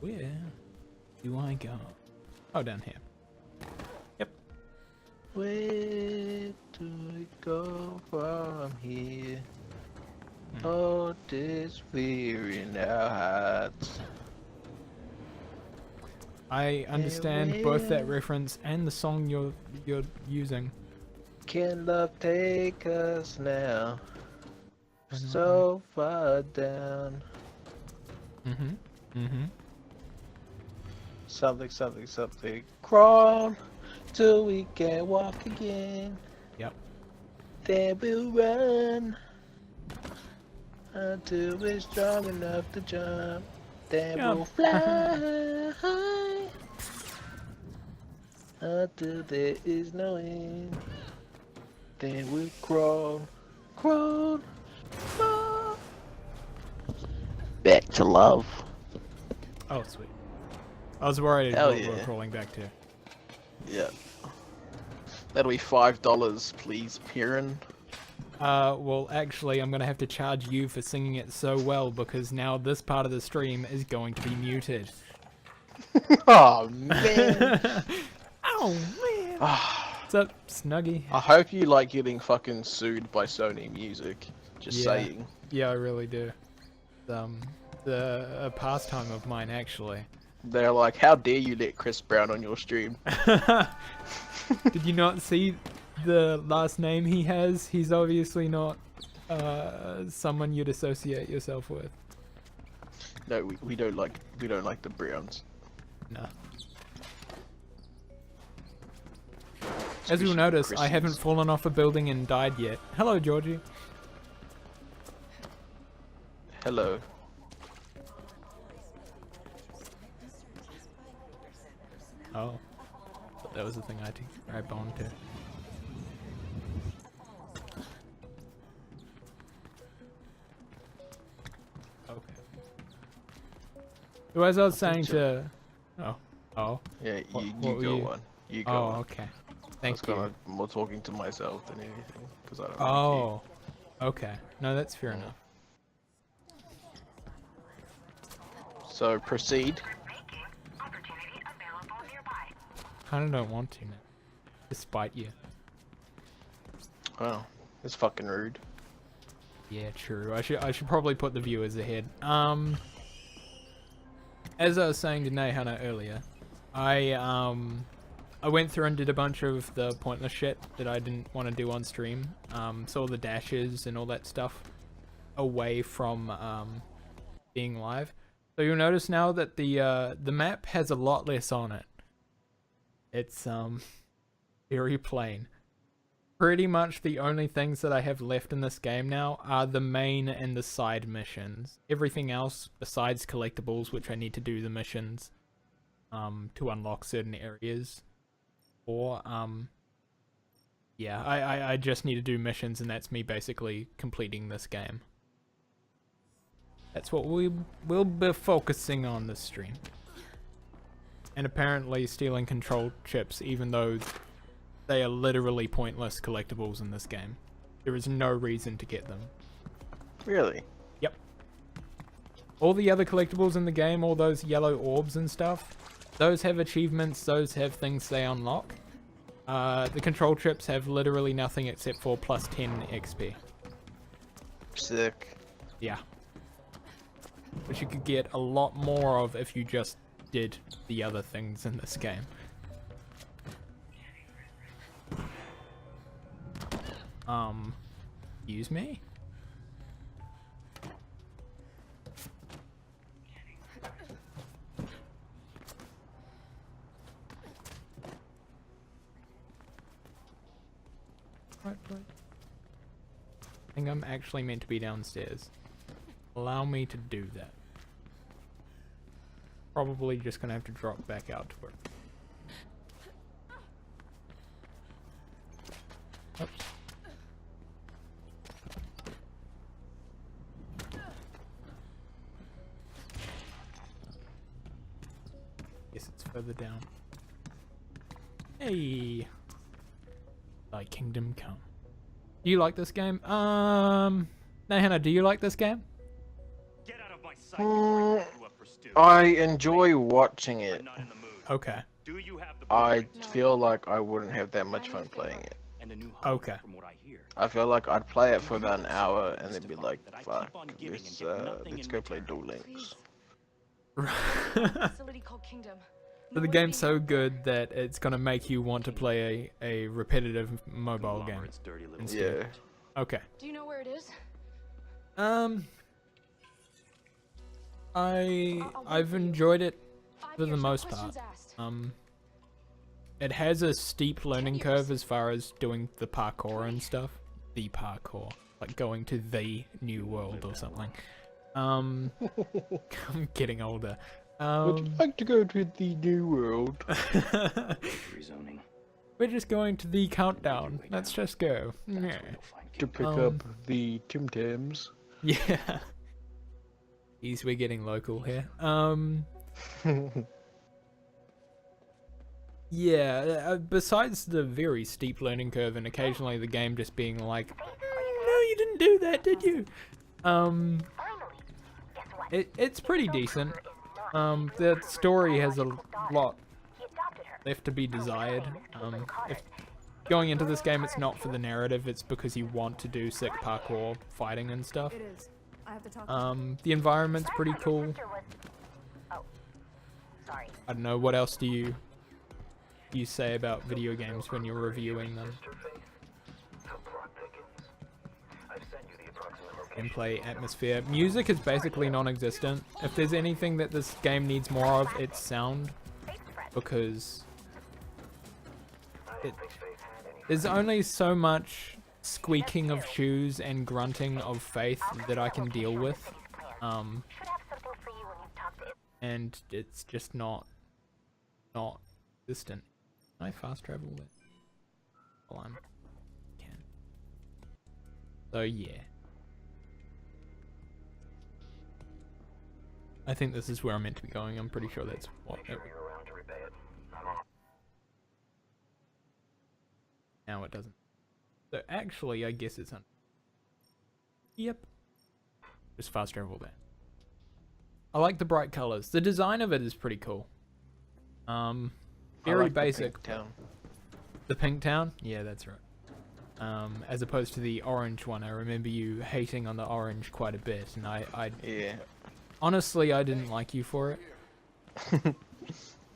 Where do I go? Oh, down here. Yep. Where do we go from here? Oh, this fear in our hearts. I understand both that reference and the song you're using. Can love take us now? So far down. Something, something, something. Crawl till we can walk again. Yep. Then we'll run until we're strong enough to jump. Then we'll fly high until there is no end. Then we'll crawl, crawl, crawl back to love. Oh, sweet. I was worried Hell what we were yeah. crawling back to. Yeah. That'll be $5, please, Piran. Well, actually, I'm gonna have to charge you for singing it so well because now this part of the stream is going to be muted. Oh man. Oh man. What's up, Snuggy? I hope you like getting fucking sued by Sony Music. Just saying. Yeah, I really do. A pastime of mine, actually. They're like, how dare you let Chris Brown on your stream? Did you not see the last name he has? He's obviously not someone you'd associate yourself with. No, we don't like the Browns. No. As you'll notice, I haven't fallen off a building and died yet. Hello, Georgie. Hello. Oh, but that was the thing I had to grab onto. Okay. So as I was saying to... Oh. Yeah, What you were go you- on. You go Oh, on. okay. I Thank was you. kinda more talking to myself than anything, because I don't Oh, okay. No, that's fair enough. So proceed. Kinda don't want to now. Despite you. Well, it's fucking rude. Yeah, true. I should probably put the viewers ahead. As I was saying to Nehana earlier, I went through and did a bunch of the pointless shit that I didn't want to do on stream. Saw the dashes and all that stuff away from being live. So you'll notice now that the map has a lot less on it. It's very plain. Pretty much the only things that I have left in this game now are the main and the side missions. Everything else besides collectibles, which I need to do the missions to unlock certain areas. Or yeah, I just need to do missions, and that's me basically completing this game. That's what we will be focusing on this stream. And apparently stealing control chips, even though they are literally pointless collectibles in this game. There is no reason to get them. Really? Yep. All the other collectibles in the game, all those yellow orbs and stuff, those have achievements, those have things they unlock. The control chips have literally nothing except for plus 10 XP. Sick. Yeah. Which you could get a lot more of if you just did the other things in this game. Excuse me? Right. I think I'm actually meant to be downstairs. Allow me to do that. Probably just gonna have to drop back out to work. Oops. Guess it's further down. Hey! Thy kingdom come. Do you like this game? Nahana, do you like this game? Get out of my sight before I tear you up for stew. I enjoy watching it. Okay. I feel like I wouldn't have that much fun playing it. Okay. I feel like I'd play it for about an hour and then be like, fuck, let's go play Duel Links. So the game's so good that it's gonna make you want to play a repetitive mobile game instead. Yeah. Okay. Do you know where it is? I've enjoyed it for the most part. Asked. It has a steep learning 10 curve years. as far as doing the parkour and stuff. The parkour, like going to the new world or something. I'm getting older. Would you like to go to the new world? We're just going to the countdown. Let's just go. Yeah. To pick up the Tim Tams. Yeah. Jeez, we're getting local here. Yeah, besides the very steep learning curve and occasionally the game just being like, no, you didn't do that, did you? It's pretty decent. The story has a lot left to be desired. If going into this game, it's not for the narrative, it's because you want to do sick parkour fighting and stuff. It is. I have to talk. The environment's pretty cool. I don't know, what else do you say about video games when you're reviewing them? Gameplay, atmosphere. Music is basically non-existent. If there's anything that this game needs more of, it's sound. Because there's only so much squeaking of shoes and grunting of Faith that I can deal with. And it's just not existent. Can I fast travel it? Well, can. So yeah. I think this is where I'm meant to be going. I'm pretty sure that's what it... Now it doesn't. So actually, I guess it's on. Yep. Just fast travel there. I like the bright colors. The design of it is pretty cool. Very like basic. The Pink Town. The Pink Town? Yeah, that's right. As opposed to the orange one. I remember you hating on the orange quite a bit, and Yeah. honestly, I didn't like you for it.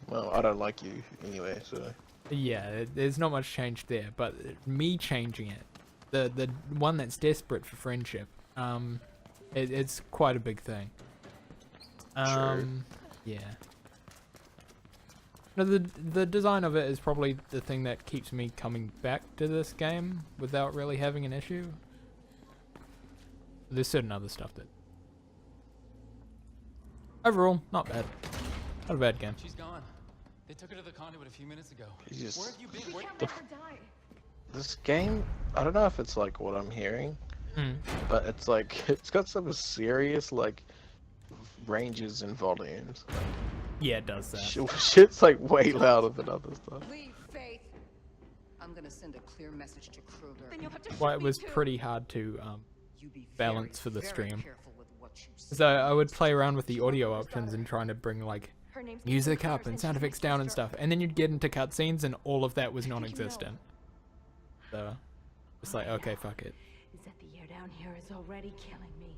Well, I don't like you anyway, so. Yeah, there's not much change there, but me changing it, the one that's desperate for friendship, it's quite a big thing. Sure. Yeah. No, the design of it is probably the thing that keeps me coming back to this game without really having an issue. There's certain other stuff that... Overall, not bad. Not a bad game. She's gone. They took her to the conduit a few minutes ago. Jesus. Where have you been? We Where... can't let her die. This game, I don't know if it's like what I'm hearing, but it's like, it's got some serious like ranges and volumes. Yeah, it does that. Shit's like way louder than other stuff. Leave, Faith. I'm gonna send a clear message to Kruger. Then you'll have to Well, shoot it me was too. pretty hard to You be balance for the very stream. careful with what you say. So I would play around with the audio options and trying to bring like Her name's music Caitlin up and Connors, sound she's effects my down and sister. stuff, and then you'd get into cutscenes and all of that was Did you know? non-existent. So it's like, okay, fuck it. Is that the air down here is already killing me.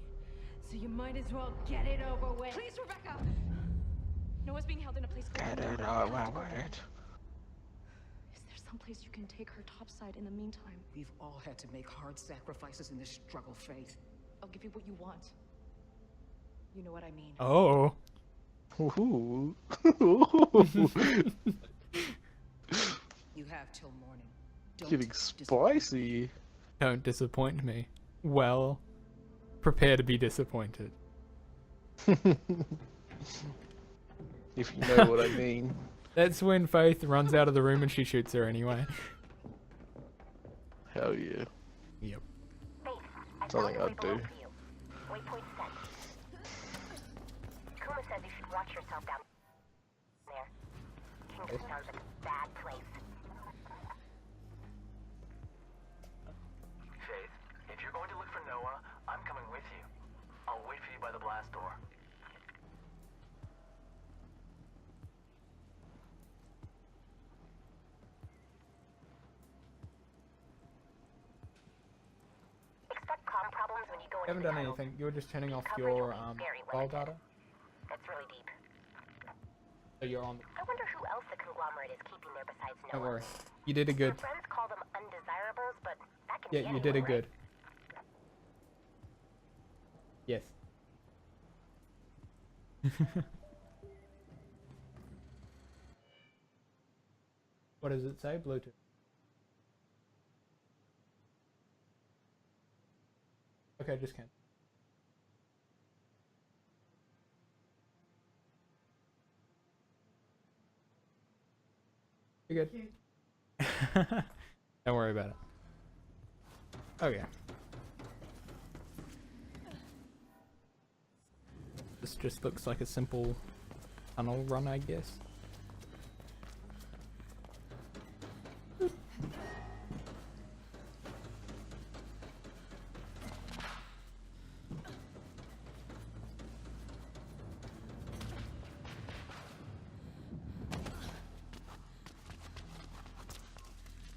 So you might as well get it over with. Please, Rebecca! Noah's being held in a place called... Get it over with. Is there someplace you can take her topside in the meantime? We've all had to make hard sacrifices in this struggle, Faith. I'll give you what you want. You know what I mean. Oh. Ooh. You have till morning. Don't Getting spicy. Don't disappoint me. Well, prepare to be disappointed. If you know what I mean. That's when Faith runs out of the room and she shoots her anyway. Hell yeah. Yep. Something I'd do. Waypoint set. Kuma says you should watch yourself down there. Kingdom sounds like a bad place. Faith, if you're going to look for Noah, I'm coming with you. I'll wait for you by the blast door. go You haven't into the done tunnels. anything. You were just turning off Coverage your will be very file limited. data. It's really deep. So you're on. I wonder who else the conglomerate is keeping there besides Noah. Don't worry. You did a Their good. friends call them undesirables, but that can Yeah, be you did a anyone, good. Yes. What does it say? Bluetooth. Okay, just cancel. You're good. Don't worry about it. Okay. This just looks like a simple tunnel run, I guess.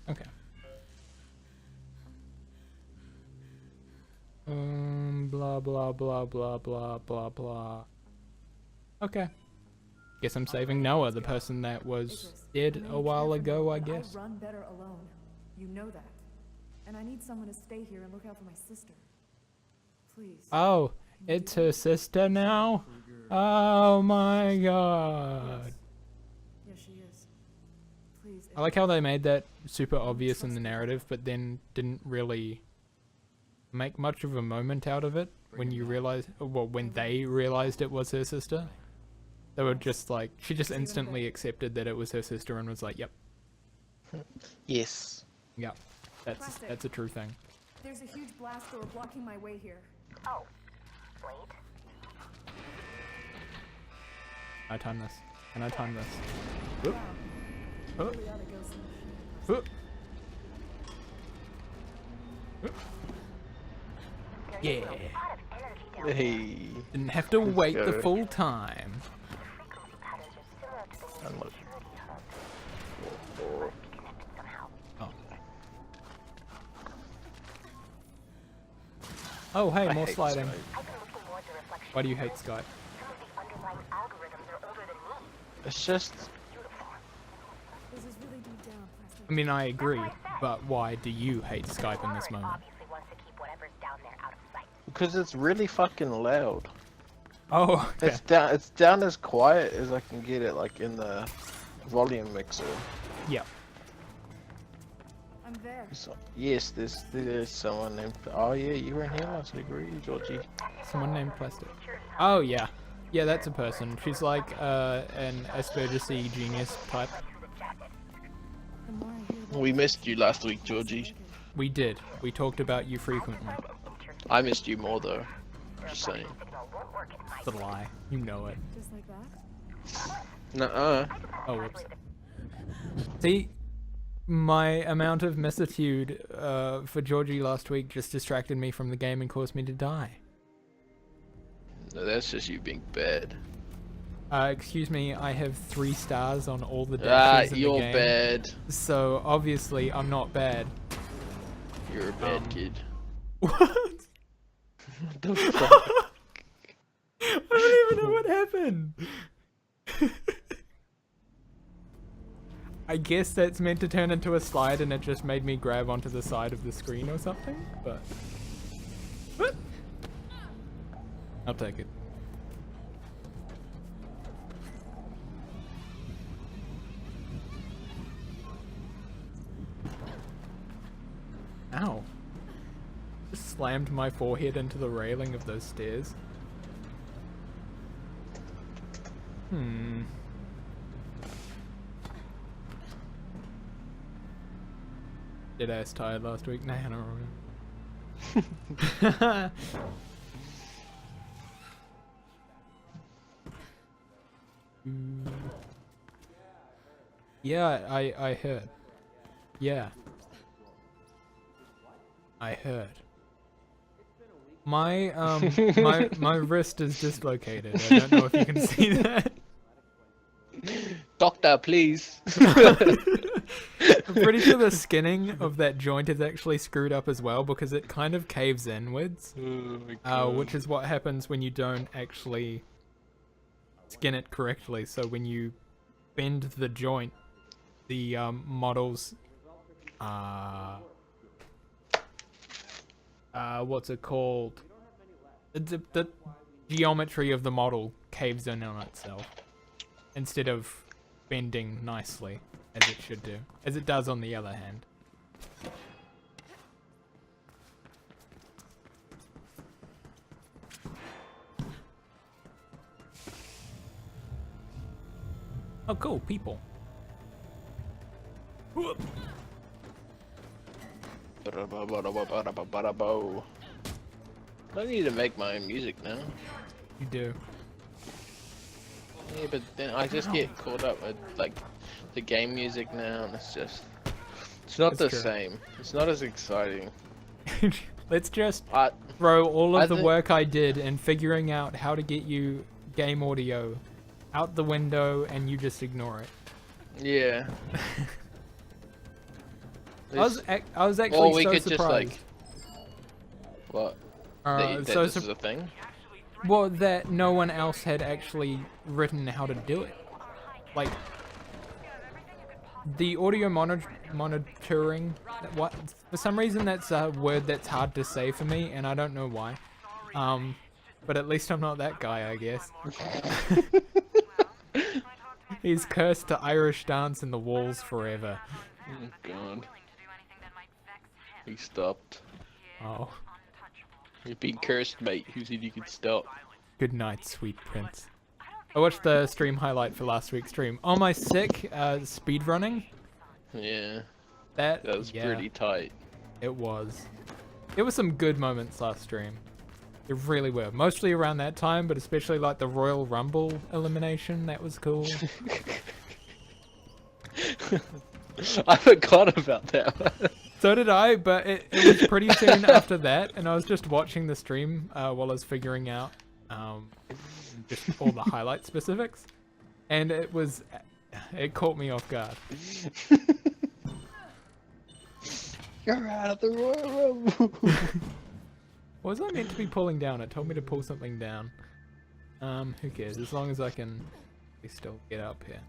Okay. Blah blah blah blah blah blah blah. Okay. Guess I'm saving Noah, the person that was dead a while ago, I guess. I run better alone. You know that. And I need someone to stay here and look out for my sister. Please. Oh, it's her sister now? Oh my god. Yes, she is. Please. I like how they made that super obvious in the narrative, but then didn't really make much of a moment out of it when you realize, well, when they realized it was her sister. They were just like, she just instantly accepted that it was her sister and was like, yep, Yes. yep, that's a true thing. There's a huge blast door blocking my way here. Oh, wait. I time this. Can I time this? Whoop. Wow. Oh. Really ought to go some Whoop. Whoop. Yeah. A lot of energy down there. Hey. Didn't have to wait the go. full time. The frequency patterns are similar to the Unlock. security hub. Must be connected somehow. Oh, hey, I more hate sliding. Skype. I've been looking more at the reflection. Why do you hate Skype? Some of the underlying algorithms are older than me. It's just Beautiful. This is really deep down, Preston. I mean, I agree, but why do you hate Skype in this Conglomerate moment? obviously wants to keep whatever's down there out of sight. because it's really fucking loud. Oh, okay. It's down as quiet as I can get it, like in the volume mixer. Yeah. I'm there. So, yes, there's someone named. Oh yeah, you were in here last week, were you, Georgie? Someone named Plastic. Oh, yeah. Yeah, that's a person. She's like an Asperger-y genius type. The more I hear about We missed you last week, Georgie. We did. We talked about you frequently. I missed you more though. Just saying. It's a lie. You know it. just like that. Nuh-uh. Oh, whoops. See, my amount of missitude for Georgie last week just distracted me from the game and caused me to die. No, that's just you being bad. Excuse me, I have 3 stars on all the Ah, dashes in the you're game. bad. So, obviously, I'm not bad. You're a bad kid. What? What the fuck? I don't even know what happened. I guess that's meant to turn into a slide and it just made me grab onto the side of the screen or something, but... What? I'll take it. Ow. Just slammed my forehead into the railing of those stairs. Dead ass tired last week. Nah, I don't remember. Yeah, I heard. Yeah. I heard. My my wrist is dislocated. I don't know if you can see that. Doctor, please. I'm pretty sure the skinning of that joint is actually screwed up as well because it kind of caves inwards, Oh my God. which is what happens when you don't actually skin it correctly. So when you bend the joint, the models, what's it called? The geometry of the model caves in on itself instead of bending nicely as it should do, as it does on the other hand. Oh, cool, people. I need to make my own music now. You do. Yeah, but then I just get caught up with like the game music now, and it's not That's the true. same. It's not as exciting. Let's just I throw all of I the think- work I did in figuring out how to get you game audio out the window and you just ignore it. Yeah. I was Or actually we so could surprised. just like what? That so this is a thing. well, that no one else had actually written how to do it. Like the audio monitoring. What? For some reason, that's a word that's hard to say for me, and I don't know why. But at least I'm not that guy, I guess. He's cursed to Irish dance in the walls forever. Oh God. He stopped. Oh, You've been cursed, mate. Who said you could stop? good night, sweet prince. I watched the stream highlight for last week's stream. Oh, my sick speed running. Yeah, That that was yeah, pretty tight. It was. There were some good moments last stream. There really were. Mostly around that time, but especially like the Royal Rumble elimination. That was cool. I forgot about that. So did I, but it was pretty soon after that, and I was just watching the stream while I was figuring out just all the highlight specifics, and it caught me off guard. You're out of the Royal Rumble. What was I meant to be pulling down? It told me to pull something down. Who cares? As long as I can still get up here.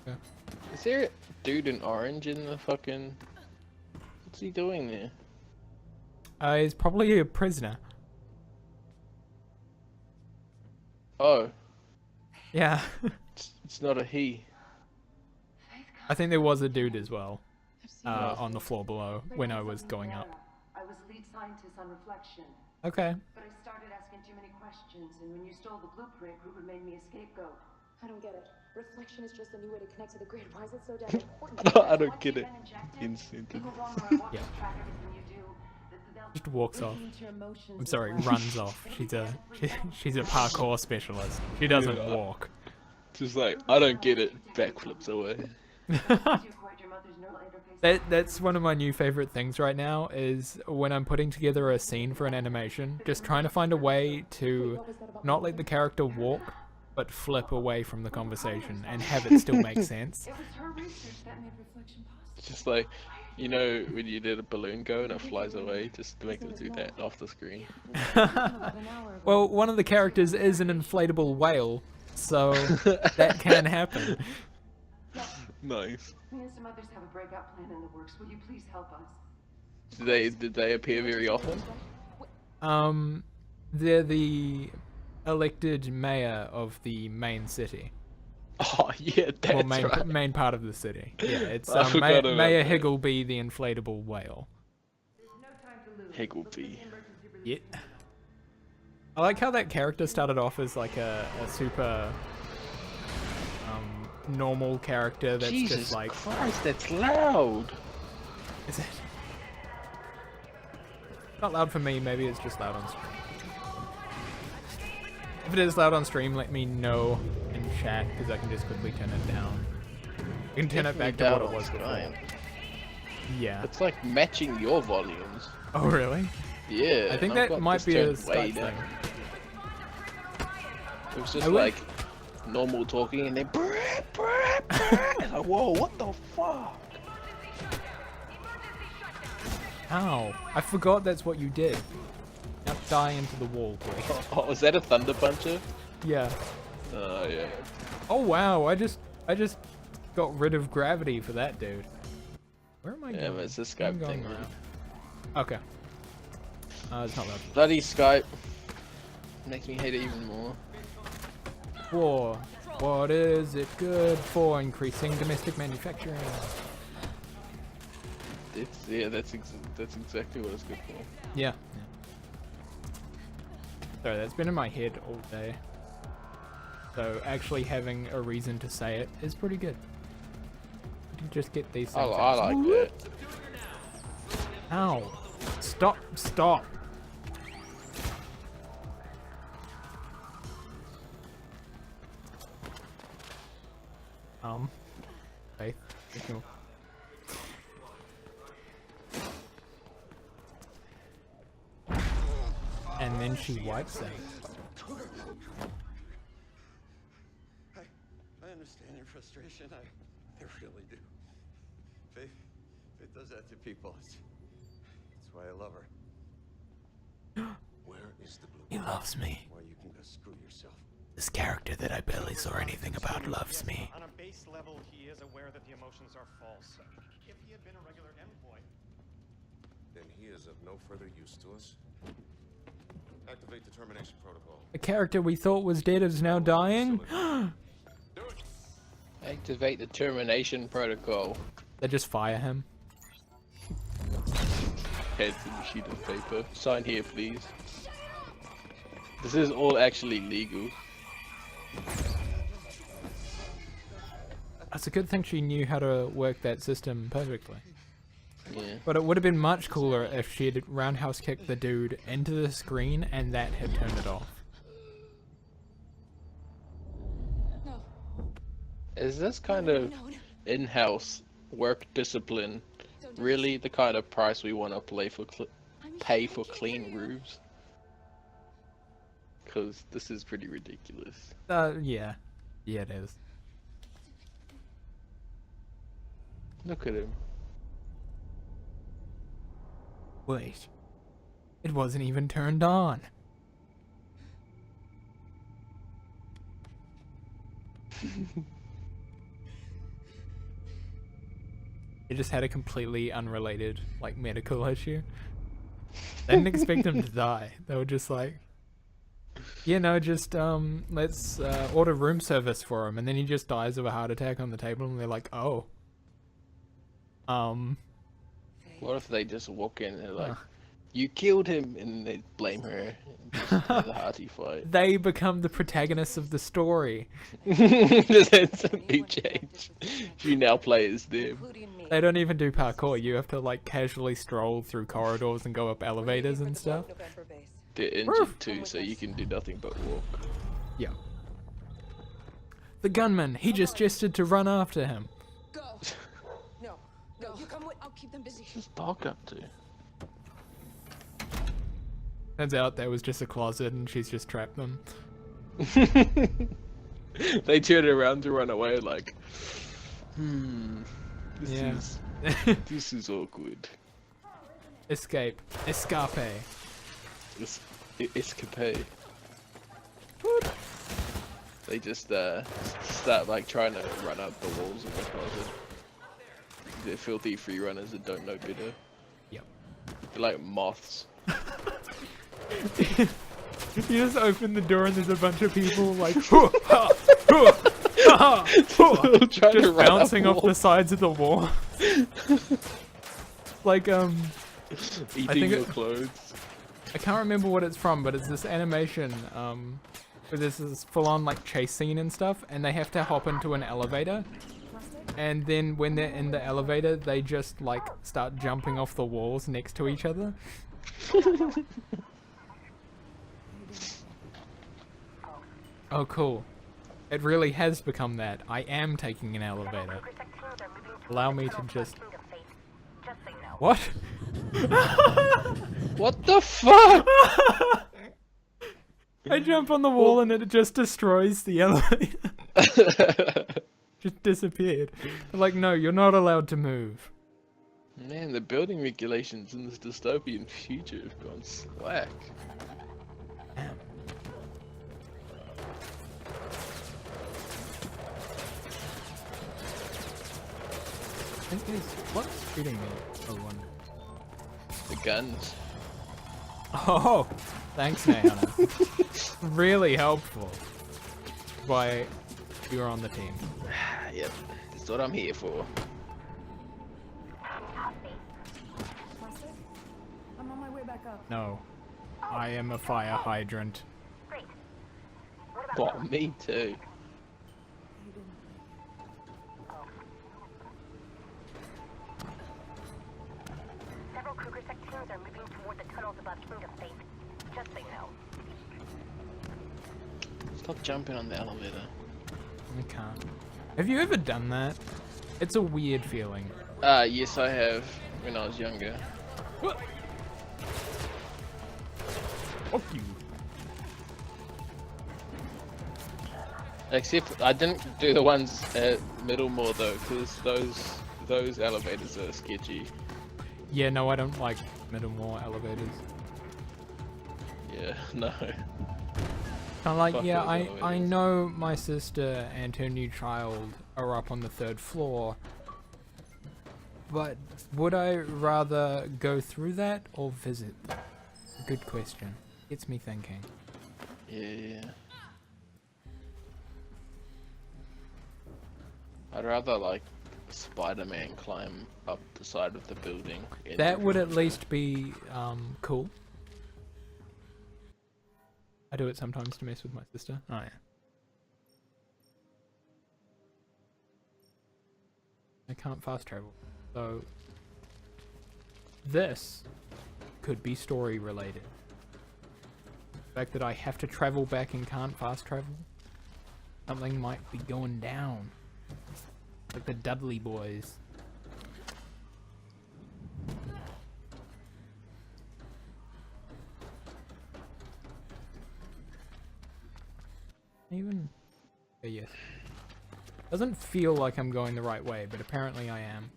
Yeah. Is there a dude in orange in the fucking? What's he doing there? He's probably a prisoner. Oh, Yeah. it's not a he. I think there was a dude as well on the floor below when I was going up. I was lead scientist on Reflection, Okay. but I started asking too many questions, and when you stole the blueprint, Rupert made me a scapegoat. I don't get it. Reflection is just a new way to connect to the grid. Why is it so damn important? I don't get it. Incentive. People go on where I watch Yeah. and track everything you do. They'll Just walks off. Into your emotions I'm with sorry, life. runs off. She's a parkour specialist. She doesn't Yeah. walk. Just like I don't get it. Backflips away. That's one of my new favorite things right now is when I'm putting together a scene for an animation, just trying to find a way to not let the character walk, but flip away from the conversation and have it still make sense. It was her research that made Reflection possible. It's just like, you know, when you let a balloon go and it flies away, just make it do that off the screen. Well, one of the characters is an inflatable whale, so that can happen. Nice. Me and some others have a breakout plan in the works. Will you please help us? Did they appear very often? They're the elected mayor of the main city. Oh yeah, that's Well, right. main part of the city. Yeah, it's I forgot about Mayor that. Higgleby, the inflatable whale. Higgleby. Yeah. I like how that character started off as like a super normal character that's Jesus just like. Christ, that's loud. Is it? Not loud for me. Maybe it's just loud on stream. If it is loud on stream, let me know in chat because I can just quickly turn it down. You can turn it back to what it was before. Fine. Yeah. It's like matching your volumes. Oh really? Yeah. I think I've that got might this be a turned way Skype down. thing. It was just I wish- like normal talking, and then it's like, whoa, what the fuck? Ow. I forgot that's what you did. Now die into the wall, please. Oh, was that a thunder puncher? Yeah. Oh yeah. Oh wow, I just got rid of gravity for that dude. Where am I Yeah, going? but it's a I'm Skype going thing, man. around. Okay. It's not that. Bloody Skype. Makes me hate it even more. War. What is it good for? Increasing domestic manufacturing. That's exactly what it's good for. Yeah. Sorry, that's been in my head all day. So actually having a reason to say it is pretty good. You can just get these I things. like that. Ow. Stop. Stop. Faith. Ignore. And then she wipes them. I understand your frustration. I really do. Faith does that to people. It's why I love her. Where is the blue? He loves me. Why you can go screw yourself. This character that I barely saw anything about loves me. On a base level, he is aware that the emotions are false. If he had been a regular endpoint, Then he is of no further use to us. Activate the termination protocol. A character we thought was dead is now dying? Activate the termination protocol. They just fire him. Head to the sheet of paper. Sign here, please. This is all actually legal. It's a good thing she knew how to work that system perfectly. Yeah. But it would have been much cooler if she had roundhouse kicked the dude into the screen and that had turned it off. No. Is this kind of in-house work discipline really the kind of price we want to pay for clean roofs? Because this is pretty ridiculous. Yeah. Yeah, it is. Look at him. Wait. It wasn't even turned on. It just had a completely unrelated, like, medical issue. They didn't expect him to die. They were just like, you know, just, let's order room service for him. And then he just dies of a heart attack on the table, and they're like, oh. What if they just walk in and they're like, you killed him, and they blame her. And just have a hearty fight. They become the protagonists of the story. Just instantly change. You now play as them. They don't even do parkour. You have to, like, casually stroll through corridors and go up elevators and stuff. They're injured too, so you can do nothing but walk. Yeah. The gunman, he just gestured to run after him. Go. No, you come with. I'll keep them busy. What's Doc up to? Turns out there was just a closet and she's just trapped them. They turn around to run away like, this is awkward. Escape. Escape. Escape. They just start like trying to run up the walls of the closet. They're filthy free runners that don't know better. Yep. They're like moths. You just open the door and there's a bunch of people like just bouncing off the sides of the wall. Like eating your clothes. I can't remember what it's from, but it's this animation where there's this full-on like chase scene and stuff, and they have to hop into an elevator, and then when they're in the elevator, they just like start jumping off the walls next to each other. Oh, cool. It really has become that. I am taking an elevator. Allow me to just... What? What the fuck? I jump on the wall and it just destroys the elevator. Just disappeared. They're like, no, you're not allowed to move. Man, the building regulations in this dystopian future have gone slack. Damn. I think there's... What's shooting me? Oh, one. The guns. Oh, thanks, Nayana. Really helpful. Why you're on the team. Yep, that's what I'm here for. Plastic? I'm on my way back up. No. I am a fire hydrant. Great. What about Oh, me too. You didn't. several Kruger sect teams are moving toward the tunnels above Kingdom Faith? Just so you know. Stop jumping on the elevator. I can't. Have you ever done that? It's a weird feeling. Yes I have, when I was younger. Fuck you. Except I didn't do the ones at Middlemore though, because those elevators are sketchy. Yeah, no, I don't like Middlemore elevators. Yeah, no. I'm like, Fuck yeah, those I elevators. know my sister and her new child are up on the 3rd floor, but would I rather go through that or visit? Good question. Gets me thinking. Yeah. I'd rather like Spider-Man climb up the side of the building. and That would everyone- at least be cool. I do it sometimes to mess with my sister. Oh yeah. I can't fast travel. So this could be story related. The fact that I have to travel back and can't fast travel. Something might be going down. Like the Dudley boys. Even... yes. Doesn't feel like I'm going the right way, but apparently I am.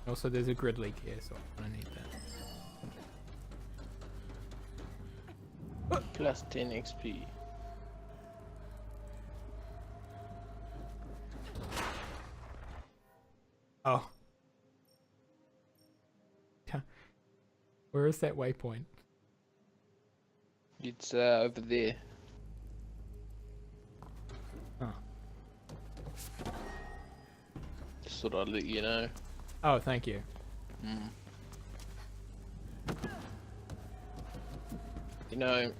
Also, there's a grid leak here, so I'm gonna need that. Plus 10 XP. Oh. Where is that waypoint? It's over there. Oh. Just thought I'd let you know. Oh, thank you. Mm. You know,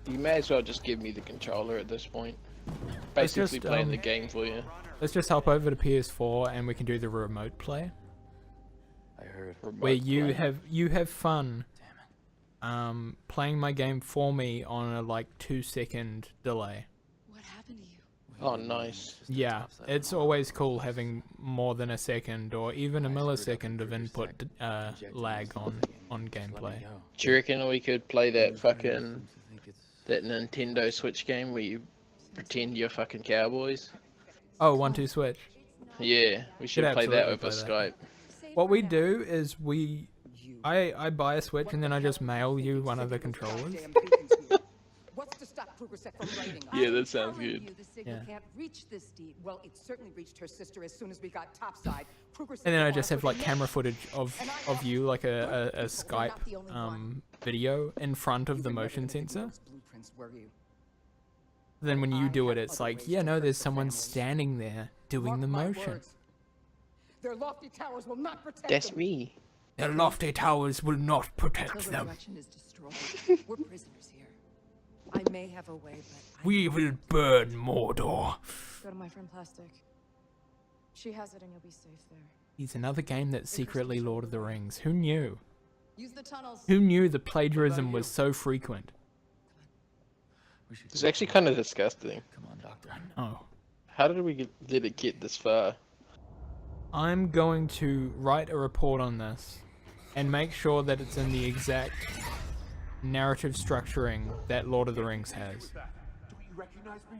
you may as well just give me the controller at this point. Let's Basically just, playing the game for you. Let's just hop over to PS4 and we can do the remote play. I heard. Where Remote play. you have fun playing my game for me on a like 2-second delay. What happened to you? Oh, nice. Yeah, it's always cool having more than a second or even a millisecond of input lag on gameplay. Do you reckon we could play that fucking that Nintendo Switch game where you pretend you're fucking cowboys? Oh, 1-2 switch. Yeah, we should play that absolutely over play Skype. What we do is I buy a Switch and then I just mail you one of the controllers. What's to stop Krugerset from writing? Yeah, that sounds I'm telling good. You, the signal Yeah. can't reach this deed. Well, it certainly reached her sister as soon as we got topside. Krugerset And then I armed just have with like camera footage of you, like a Well, Skype you're not the only one. video in front of You the were never motion gonna give me sensor. those blueprints, were you? Then when you I do it, have it's other like, ways yeah, to no, hurt there's the someone families. standing there doing Mark the my motion. words. Their lofty towers will not protect That's them. me. Their lofty towers will not protect Until them. direction is destroyed. We're prisoners here. I may have a way, but We will burn Mordor. Go to my friend Plastic. She has it and you'll be safe there. He's another game that's secretly Lord of the Rings. Who knew? use the tunnels. Who knew the plagiarism was so frequent? It's actually kind of disgusting. Come on, Doctor. Oh. How did we did it get this far? I'm going to write a report on this and make sure that it's in the exact narrative structuring that Lord of the Rings has. Do you recognize me?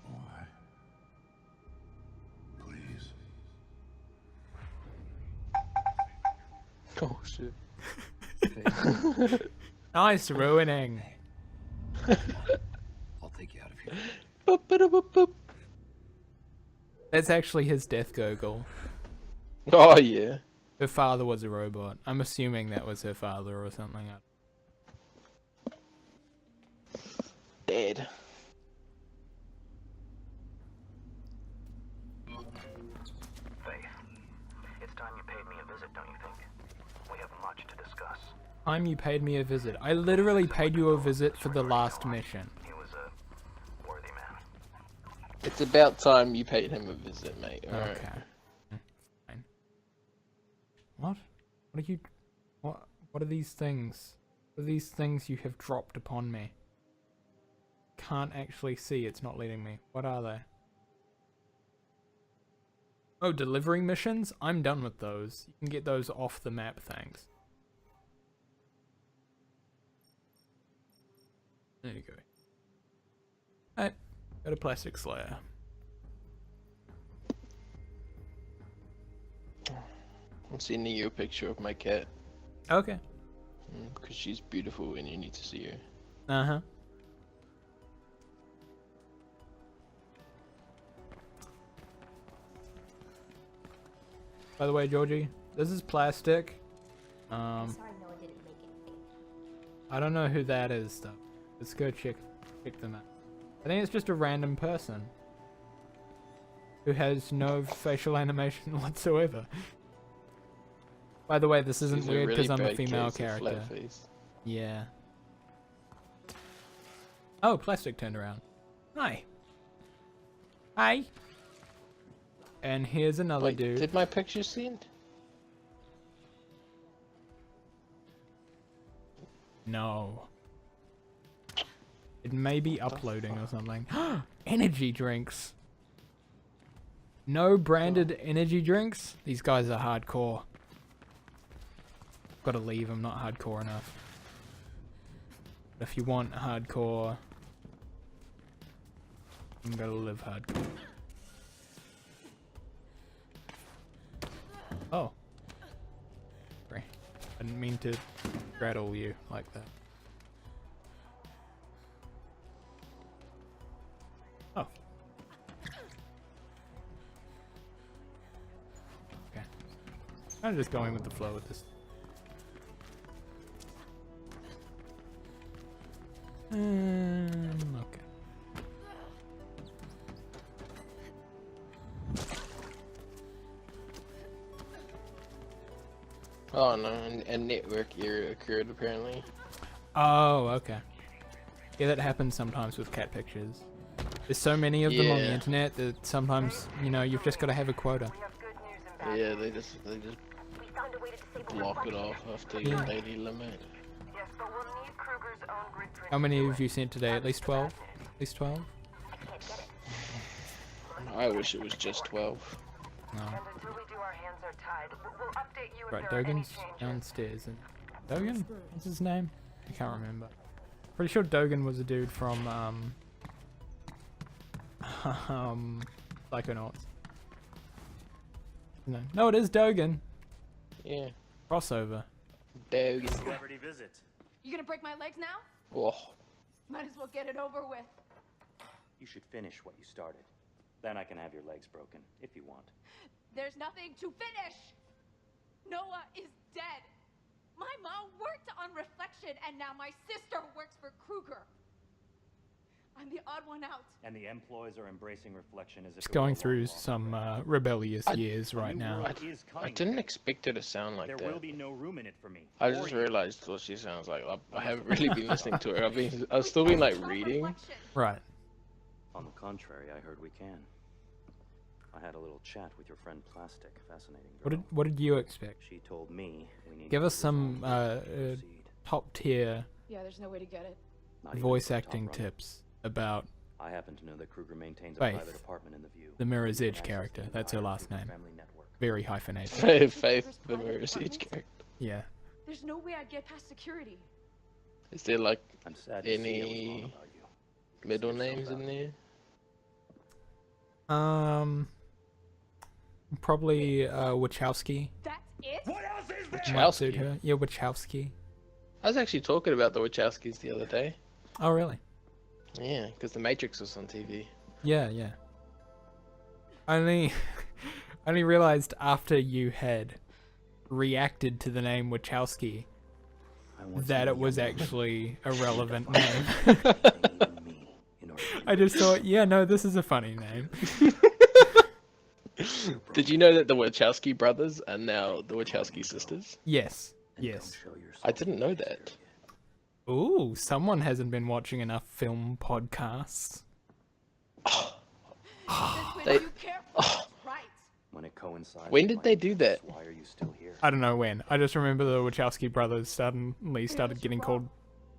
Why? Please. Oh shit. Nice ruining. I'll take you out of here. Boop, boop, boop, boop. That's actually his death gurgle. Oh yeah. Her father was a robot. I'm assuming that was her father or something. Dead. Faith, it's time you paid me a visit, don't you think? We have much to discuss. Time you paid me a visit. I literally paid you a visit for the last mission. He was a worthy man. It's about time you paid him a visit, mate. All right. Okay. Fine. What? What are you... What are these things? What are these things you have dropped upon me? Can't actually see. It's not letting me. What are they? Oh, delivering missions? I'm done with those. You can get those off the map, thanks. There you go. Alright, got a plastic slayer. I'm sending you a picture of my cat. Okay. Because she's beautiful and you need to see her. Uh-huh. By the way, Georgie, this is plastic. Sorry, Noah didn't make it. I don't know who that is, though. Let's go check them out. I think it's just a random person who has no facial animation whatsoever. By the way, this isn't She's a weird because really I'm a bad female case of character. flat face. Yeah. Oh, plastic turned around. Hi. Hi. And here's another Wait, dude. did my picture send? No. It may be uploading or something. Energy drinks. No branded energy drinks? These guys are hardcore. Gotta leave, I'm not hardcore enough. But if you want hardcore, I'm gonna live hardcore. Oh. Sorry. I didn't mean to rattle you like that. Oh. Okay. I'm just going with the flow with this. Okay. Oh no, a network error occurred apparently. Oh, okay. Yeah, that happens sometimes with cat pictures. There's so many of them on the Yeah. internet that sometimes, you know, you've just got to have a quota. Yeah, they just block it off after your Yeah. daily limit. Yes, but we'll need Kruger's own grid How many have you sent today? At least 12? At least 12? I wish it was just 12. No. until we do, our hands are tied. We'll update you if Right, there are any Dogan's changes. downstairs. And Dogan? What's his name? I can't remember. Pretty sure Dogan was a dude from, Psychonauts. No, it is Dogan. Yeah. Crossover. Dogan. Celebrity visit. You gonna break my legs now? Oh. Might as well get it over with. You should finish what you started. Then I can have your legs broken, if you want. There's nothing to finish. Noah is dead. My mom worked on Reflection, and now my sister works for Kruger. I'm the odd one out. And the employees are embracing Reflection as if Just it were going a through long some walk. rebellious years right now. I didn't expect her to sound like There that. will be no room in it for me. I or just you. realized what she sounds like. I haven't really been listening to her. I've still been like reading. Right. On the contrary, I heard we can. I had a little chat with your friend Plastic. Fascinating girl. What did you expect? She told me we need Give to us some resolve this before we proceed. top tier Yeah, there's no way to get it. Not even voice for a acting top runner. tips about I happen to know that Kruger maintains a Faith, private apartment in the View. the Mirror's You Edge can access character. the That's her entire last Kruger name. family network. Very hyphenated. Faith, the Mirror's Edge character. Yeah. There's no way I'd get past security. Is there like I'm sad to see I was wrong any about you. middle Consider names yourself in out. there? Probably Wachowski. That's it? Might suit Wachowski. her. Yeah, Wachowski. I was actually talking about the Wachowskis the other day. Oh, really? Yeah, because The Matrix was on TV. Yeah, yeah. Only, only realized after you had reacted to the name Wachowski that it was actually a relevant name. I just thought, yeah, no, this is a funny name. Did you know that the Wachowski brothers are now the Wachowski sisters? Yes, yes. I didn't know that. Ooh, someone hasn't been watching enough film podcasts. They, When it coincides when with did my they do that? interests, why are you still here? I don't know when. I just remember the Wachowski brothers suddenly started getting called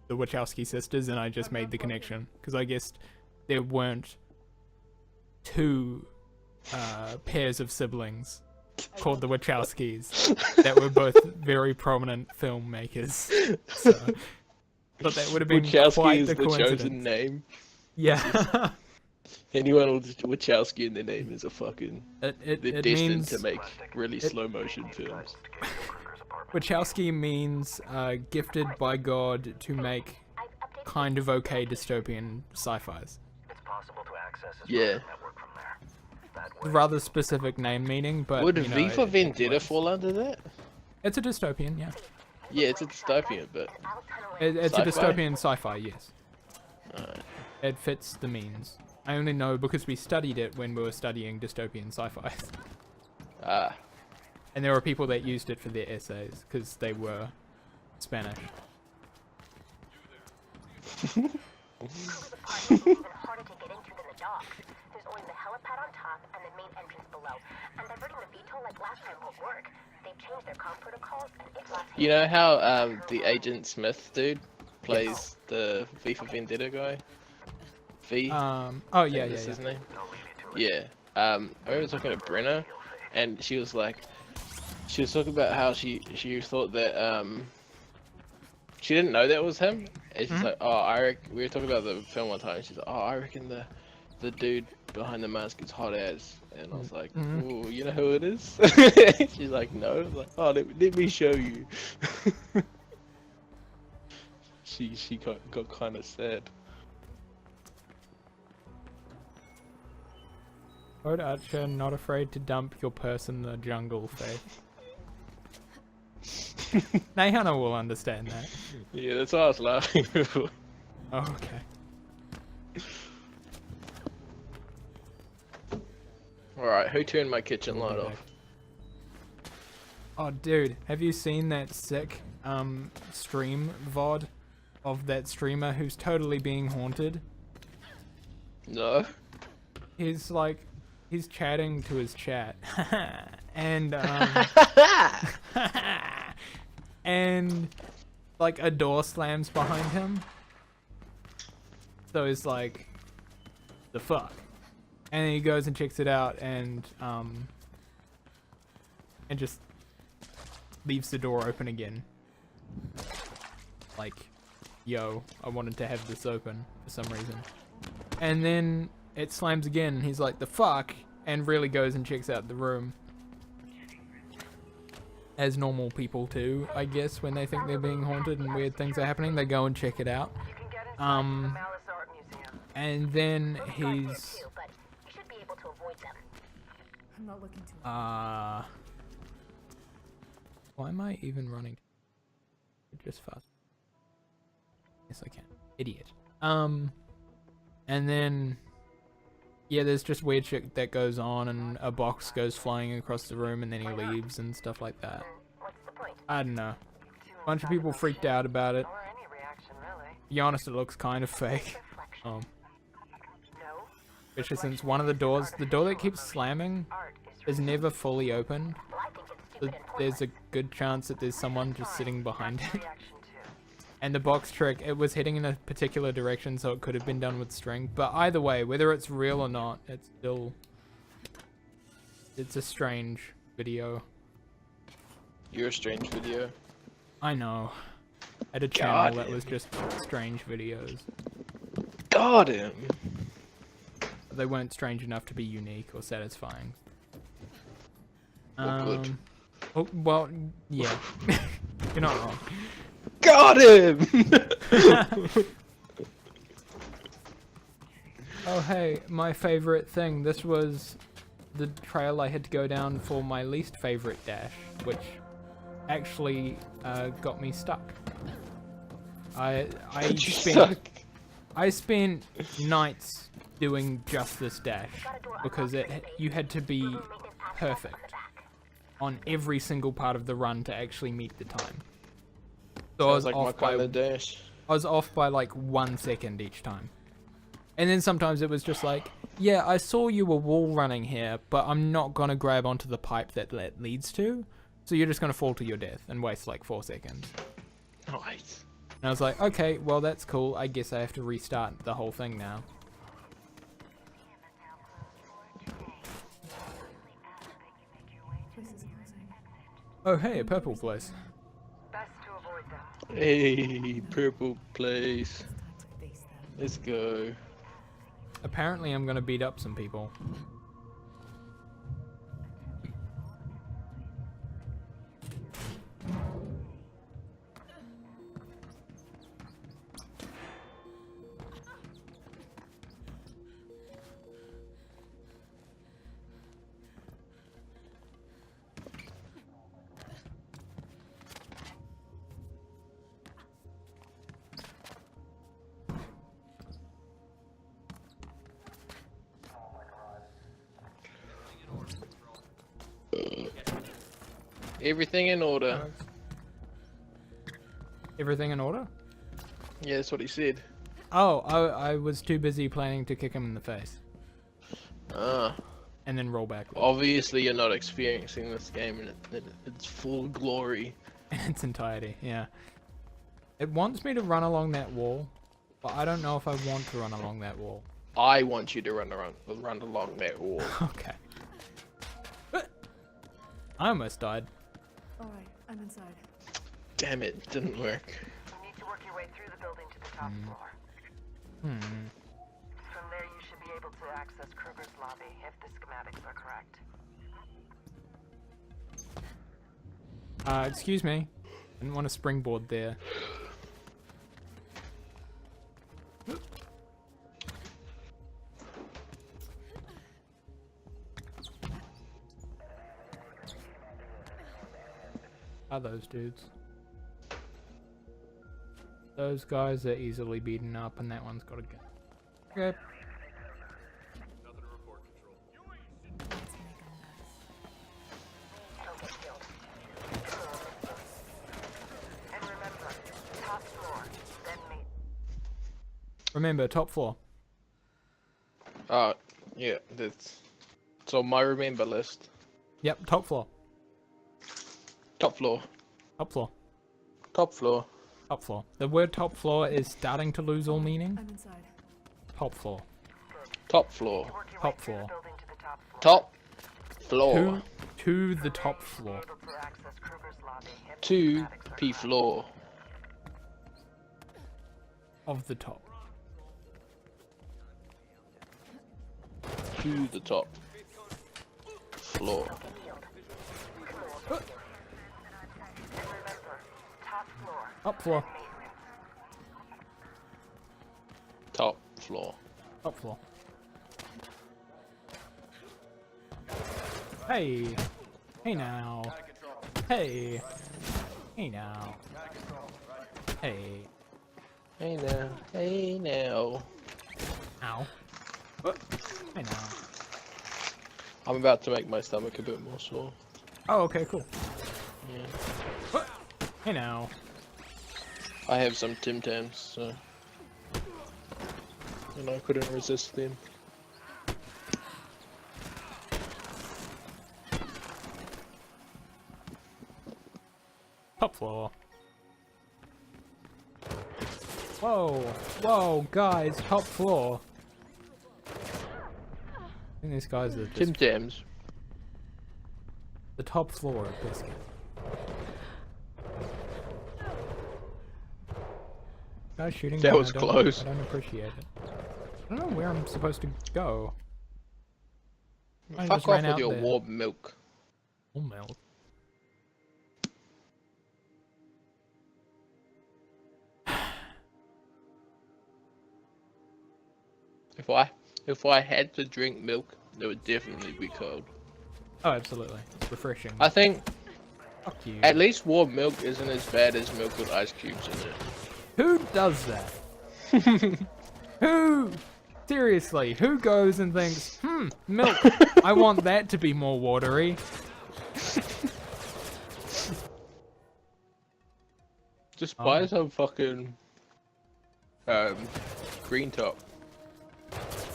the Wachowski sisters, and I just made the connection. Because I guess there weren't two pairs of siblings called the Wachowskis that were both very prominent filmmakers. So, but that would have been Wachowski quite is the the coincidence. chosen name. Yeah. Anyone with Wachowski in their name is a fucking... It They're destined means to make really slow motion films. Wachowski means gifted by God to make kind of okay dystopian sci-fis. It's possible to access his Yeah. network from there. That way, Rather specific name meaning, but Would you know, V for it Vendetta works. fall under that? It's a dystopian, yeah. Yeah, it's a dystopian, but... It's a Sci-fi? dystopian sci-fi, yes. It fits the means. I only know because we studied it when we were studying dystopian sci-fi. Ah. And there were people that used it for their essays because they were Spanish. Even harder to get into than the docks. There's only the helipad on top and the main entrance below. And diverting the VTOL like last time won't work. They've changed their comm protocols and it's lost. You know how the Agent Smith dude plays the V for Vendetta guy? V? Oh yeah, That's yeah, his yeah. name? Yeah. I remember talking to Brenna, and she was like, she was talking about how she thought that she didn't know that was him. And she's like, oh, we were talking about the film one time. She's like, oh, I reckon the dude behind the mask is hot ass. And I was like, ooh, you know who it is? She's like, no. I was like, oh, let me show you. She got kind of sad. Road Archer, not afraid to dump your purse in the jungle, Faith. Nahana will understand that. Yeah, that's why I was laughing before. Oh, okay. Alright, who turned my kitchen light Okay. off? Oh, dude, have you seen that sick stream VOD of that streamer who's totally being haunted? No. He's chatting to his chat, and and like a door slams behind him. So he's like, the fuck, and then he goes and checks it out, and just leaves the door open again. Like, yo, I wanted to have this open for some reason, and then it slams again, and he's like, the fuck, and really goes and checks out the room. As normal people do, I guess, when they think they're being haunted and weird things are happening, they go and check it out. And then he's... I'm not looking to. Why am I even running? Just fast. Yes, I can. Idiot. And then... yeah, there's just weird shit that goes on, and a box goes flying across the room, and then he leaves and stuff like that. I don't know. A bunch of people freaked out about it. To be honest, it looks kind of fake. Especially since one of the doors, the door that keeps slamming, is never fully opened. So there's a good chance that there's someone just sitting behind it. And the box trick, it was heading in a particular direction, so it could have been done with string. But either way, whether it's real or not, it's still... It's a strange video. You're a strange video. I know. I had a channel that was just strange videos. Got him! They weren't strange enough to be unique or satisfying. Well, good. Oh, well, yeah. You're not wrong. Got him! Oh hey, my favorite thing. This was the trail I had to go down for my least favorite dash, which actually got me stuck. I spent nights doing just this dash because you had to be perfect on every single part of the run to actually meet the time. So I was off by like 1 second each time. And then sometimes it was just like, yeah, I saw you were wall running here, but I'm not gonna grab onto the pipe that leads to, so you're just gonna fall to your death and waste like 4 seconds. Nice. And I was like, okay, well that's cool, I guess I have to restart the whole thing now. Oh hey, a purple place. Hey, purple place. Let's go. Apparently I'm gonna beat up some people. Everything in order. Everything in order? Yeah, that's what he said. Oh, I was too busy planning to kick him in the face. Ah. And then roll back. Obviously you're not experiencing this game in its full glory. In its entirety, yeah. It wants me to run along that wall, but I don't know if I want to run along that wall. I want you to run along that wall. Okay. I almost died. Alright, I'm inside. Damn it, didn't work. You need to work your way through the building to the top floor. From there you should be able to access Kruger's lobby, if the schematics are correct. Excuse me. Didn't want to springboard there. Are those dudes? Those guys are easily beaten up, and that one's got a gun. Okay. Nothing to report, And remember, top floor, then meet. Remember, top floor. Yeah, it's on my remember list. Yep, top floor. Top floor. Top floor. Top floor. Top floor. The word top floor is starting to lose all meaning. I'm inside. Top floor. Top floor. Top floor. Top floor. To the top floor. To P floor. Of the top. To the top floor. Top floor. Top floor. Top floor. Hey. Hey now. Hey. Hey now. Hey. Hey now. Hey now. Ow. Hey now. I'm about to make my stomach a bit more sore. Oh, okay, cool. Yeah. Hey now. I have some Tim Tams, so. And I couldn't resist them. Top floor. Whoa, whoa, guys, top floor. I think these guys are Tim Tams. the top floor of Biscuit. Guys shooting. That me, was I don't- close. I don't appreciate it. I don't know where I'm supposed to go. I Fuck just off ran with out your there. warm milk. Warm milk. If I had to drink milk, it would definitely be cold. Oh, absolutely. It's refreshing. I think Fuck you. at least warm milk isn't as bad as milk with ice cubes in it. Who does that? Who? Seriously, who goes and thinks, milk, I want that to be more watery? Just buy some fucking green top.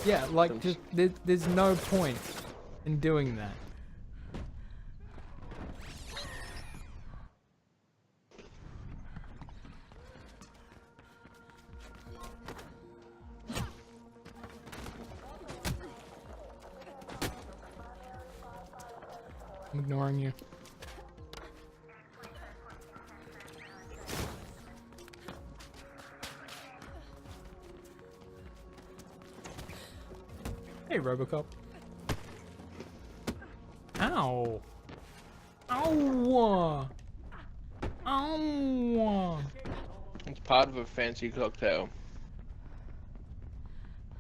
Yeah, like, just, there's no point in doing that. I'm ignoring you. Hey, Robocop. Ow! Ow! Ow! It's part of a fancy cocktail.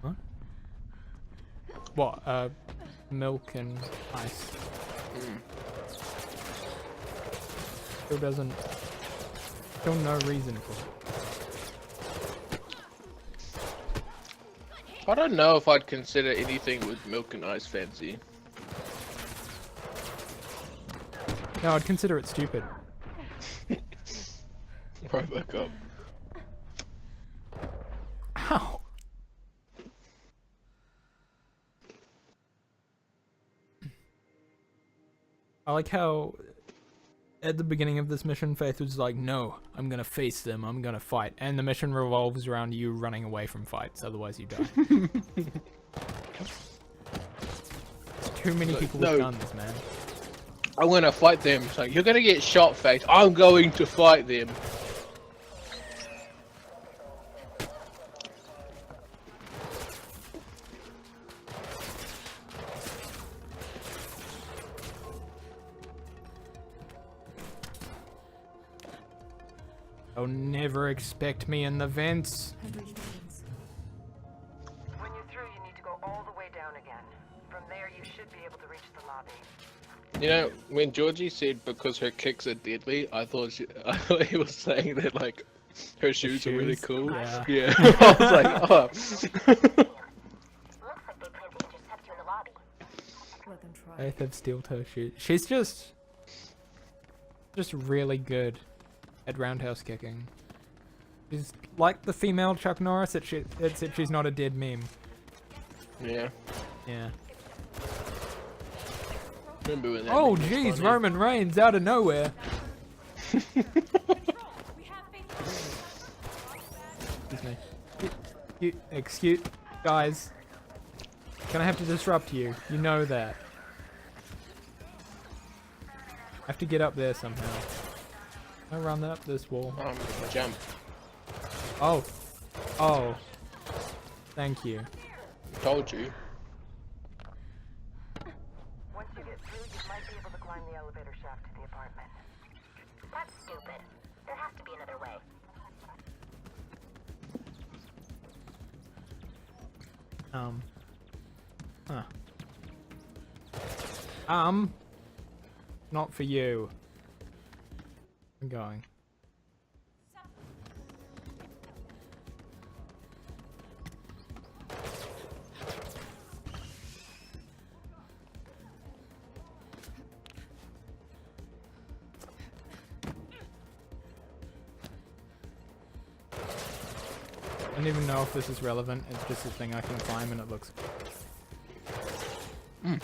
Huh? What? Milk and ice. Still doesn't. Still no reason for it. I don't know if I'd consider anything with milk and ice fancy. No, I'd consider it stupid. Robocop. Ow! I like how at the beginning of this mission, Faith was like, no, I'm gonna face them, I'm gonna fight. And the mission revolves around you running away from fights, otherwise you die. There's too many people with guns, man. I'm gonna fight them. It's like, you're gonna get shot, Faith. I'm going to fight them. They'll never expect me in the vents. I've reached Eden's. When you're through, you need to go all the way down again. From there, you should be able to reach the lobby. You know, when Georgie said because her kicks are deadly, I thought he was saying that like her shoes are really cool. Yeah. Yeah. I was like, oh. Looks like they plan to intercept you in the lobby. Let them try. Faith have steel toe shoes. She's just really good at roundhouse kicking. She's like the female Chuck Norris, except she's not a dead meme. Yeah. Yeah. Remember when that Oh meme was jeez, funny? Roman Reigns out of nowhere. Excuse me. Excuse, guys. Gonna have to disrupt you. You know that. I have to get up there somehow. I run up this wall. Jump. Oh. Oh. Thank you. Told you. Once you get through, you might be able to climb the elevator shaft to the apartment. That's stupid. There has to be another way. Huh. Not for you. I'm going. I don't even know if this is relevant. It's just a thing I can climb and it looks. And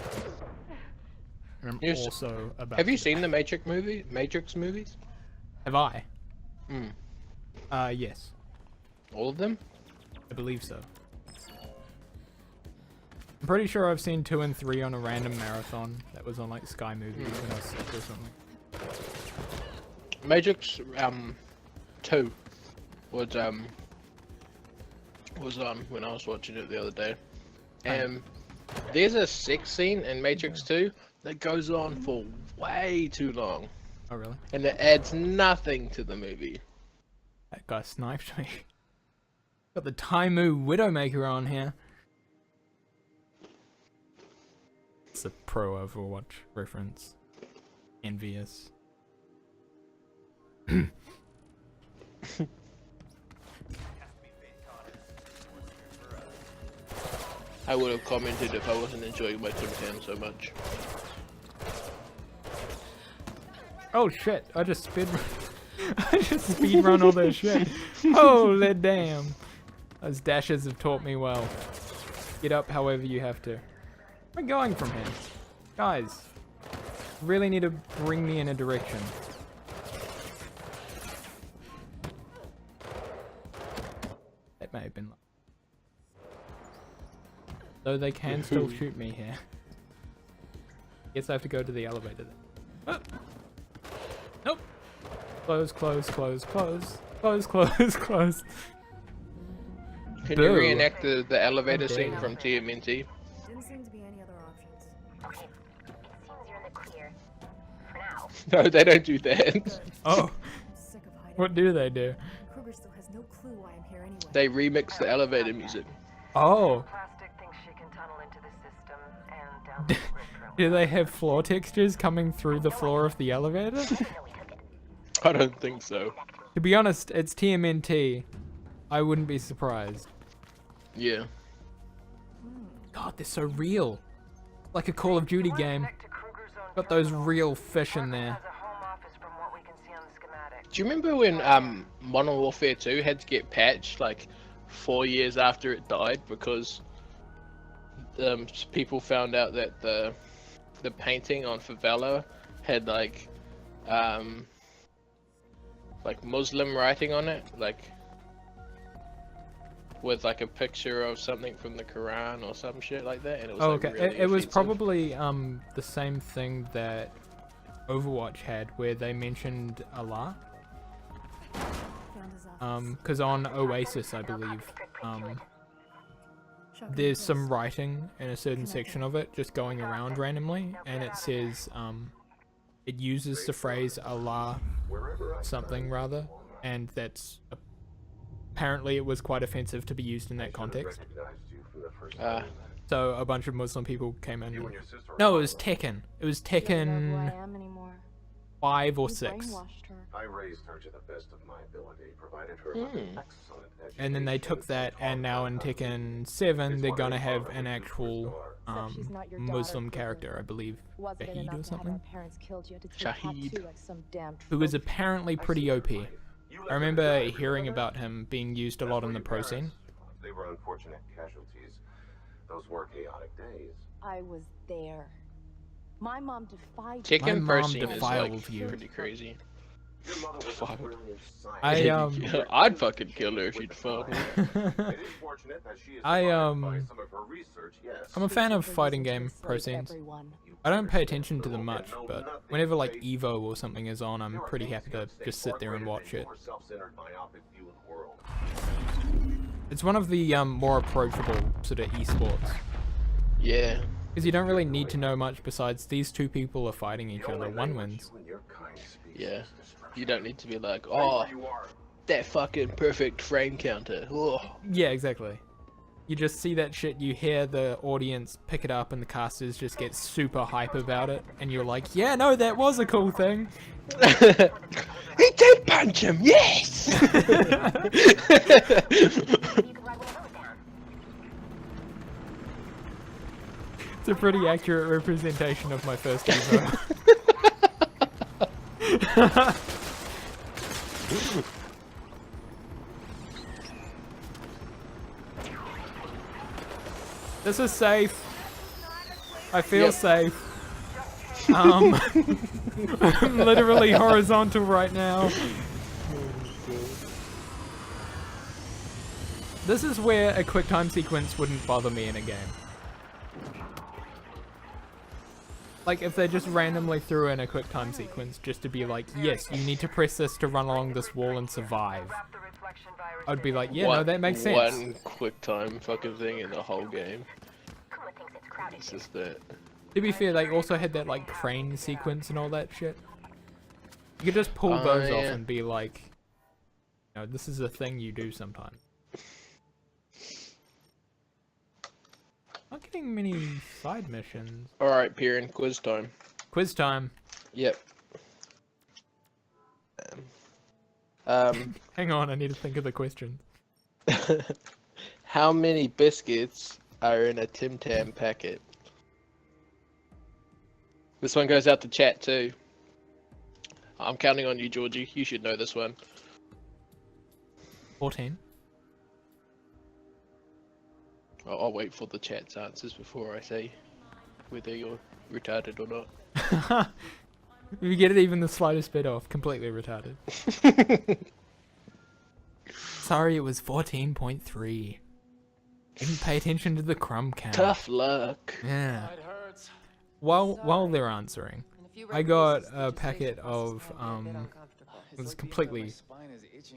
I'm Yes. also about. Have you to seen die. the Matrix movies? Have I? Hmm. Yes. All of them? I believe so. I'm pretty sure I've seen 2 and 3 on a random marathon that was on like Sky Movies when I was sick or something. Matrix 2 was on when I was watching it the other day. And there's a sex scene in Matrix 2 that goes on for way too long. Oh really? And it adds nothing to the movie. That guy sniped me. Got the Taimu Widowmaker on here. It's a pro Overwatch reference. Envious. I would have commented if I wasn't enjoying my Tim Tam so much. Oh shit, I just speed run all that shit. Holy damn. Those dashes have taught me well. Get up however you have to. Where am I going from here? Guys, really need to bring me in a direction. That may have been... Though they can still shoot me here. Guess I have to go to the elevator then. Oh. Nope. Close, close, close, close. Close, close, close. Can Boo. you reenact the elevator scene from TMNT? Didn't seem to be any other options. Okay, it seems you're in the clear. For now. No, they don't do that. Oh. I'm sick of hiding. What do they do? Kruger still has no clue why I'm here anyway. They remix the elevator music. Oh. Plastic thinks she can tunnel into the system and down the script Do they have floor textures coming through the floor of the elevator? I don't think so. To be honest, it's TMNT. I wouldn't be surprised. Yeah. God, they're so real. Like a Call of Duty game. Got those real fish in there. Do you remember when Modern Warfare 2 had to get patched like 4 years after it died because people found out that the painting on Favela had like Muslim writing on it, like with like a picture of something from the Quran or some shit like that, and it was Oh, like, okay. really It was offensive. probably the same thing that Overwatch had, where they mentioned Allah. Because on Oasis, I believe, there's some writing in a certain section of it just going around randomly, and it says it uses the phrase Allah something rather, and that's apparently it was quite offensive to be used in that context. So a bunch of Muslim people came in. No, it was Tekken. It was Tekken 5 or 6. I raised her to the best of my ability, provided her with an excellent education. And then they took that, and now in Tekken 7, they're gonna have an actual Muslim character, I believe, Shahid or something. Shahid. Who was apparently pretty OP. I remember hearing about him being used a lot in the pro scene. They were unfortunate casualties. Those were chaotic days. I was there. My mom defied Tekken My pro mom scene is defiled like you. pretty crazy. Your mother was a brilliant I I'd fucking kill her if she'd fought me. It is fortunate that she is I, inspired by some of her research, yes. I'm a fan of fighting game pro scenes. I don't pay attention to them much, but whenever like Evo or something is on, I'm pretty happy to just sit there and watch it. It's one of the more approachable sort of esports. Yeah. Because you don't really need to know much besides these two people are fighting each other, one wins. Yeah. You don't need to be like, oh, that fucking perfect frame counter. Oh. Yeah, exactly. You just see that shit, you hear the audience pick it up and the casters just get super hype about it, and you're like, yeah, no, that was a cool thing. He did punch him, yes! It's a pretty accurate representation of my first Evo. This is safe. I feel Yep. safe. I'm literally horizontal right now. This is where a quick time sequence wouldn't bother me in a game. Like, if they just randomly threw in a quick time sequence just to be like, yes, you need to press this to run along this wall and survive. I'd be like, yeah, no, that makes sense. One quick time fucking thing in the whole game. It's just that. To be fair, they also had that, like, crane sequence and all that shit. You could just pull those off and be like, you know, this is a thing you do sometimes. Not getting many side missions. Alright, Piran, quiz time. Quiz time. Yep. Hang on, I need to think of the question. How many biscuits are in a Tim Tam packet? This one goes out to chat too. I'm counting on you, Georgie. You should know this one. 14. I'll wait for the chat's answers before I say whether you're retarded or not. If you get it even the slightest bit off, completely retarded. Sorry, it was 14.3. Didn't pay attention to the crumb count. Tough luck. Yeah. While they're answering, I got a packet of it was completely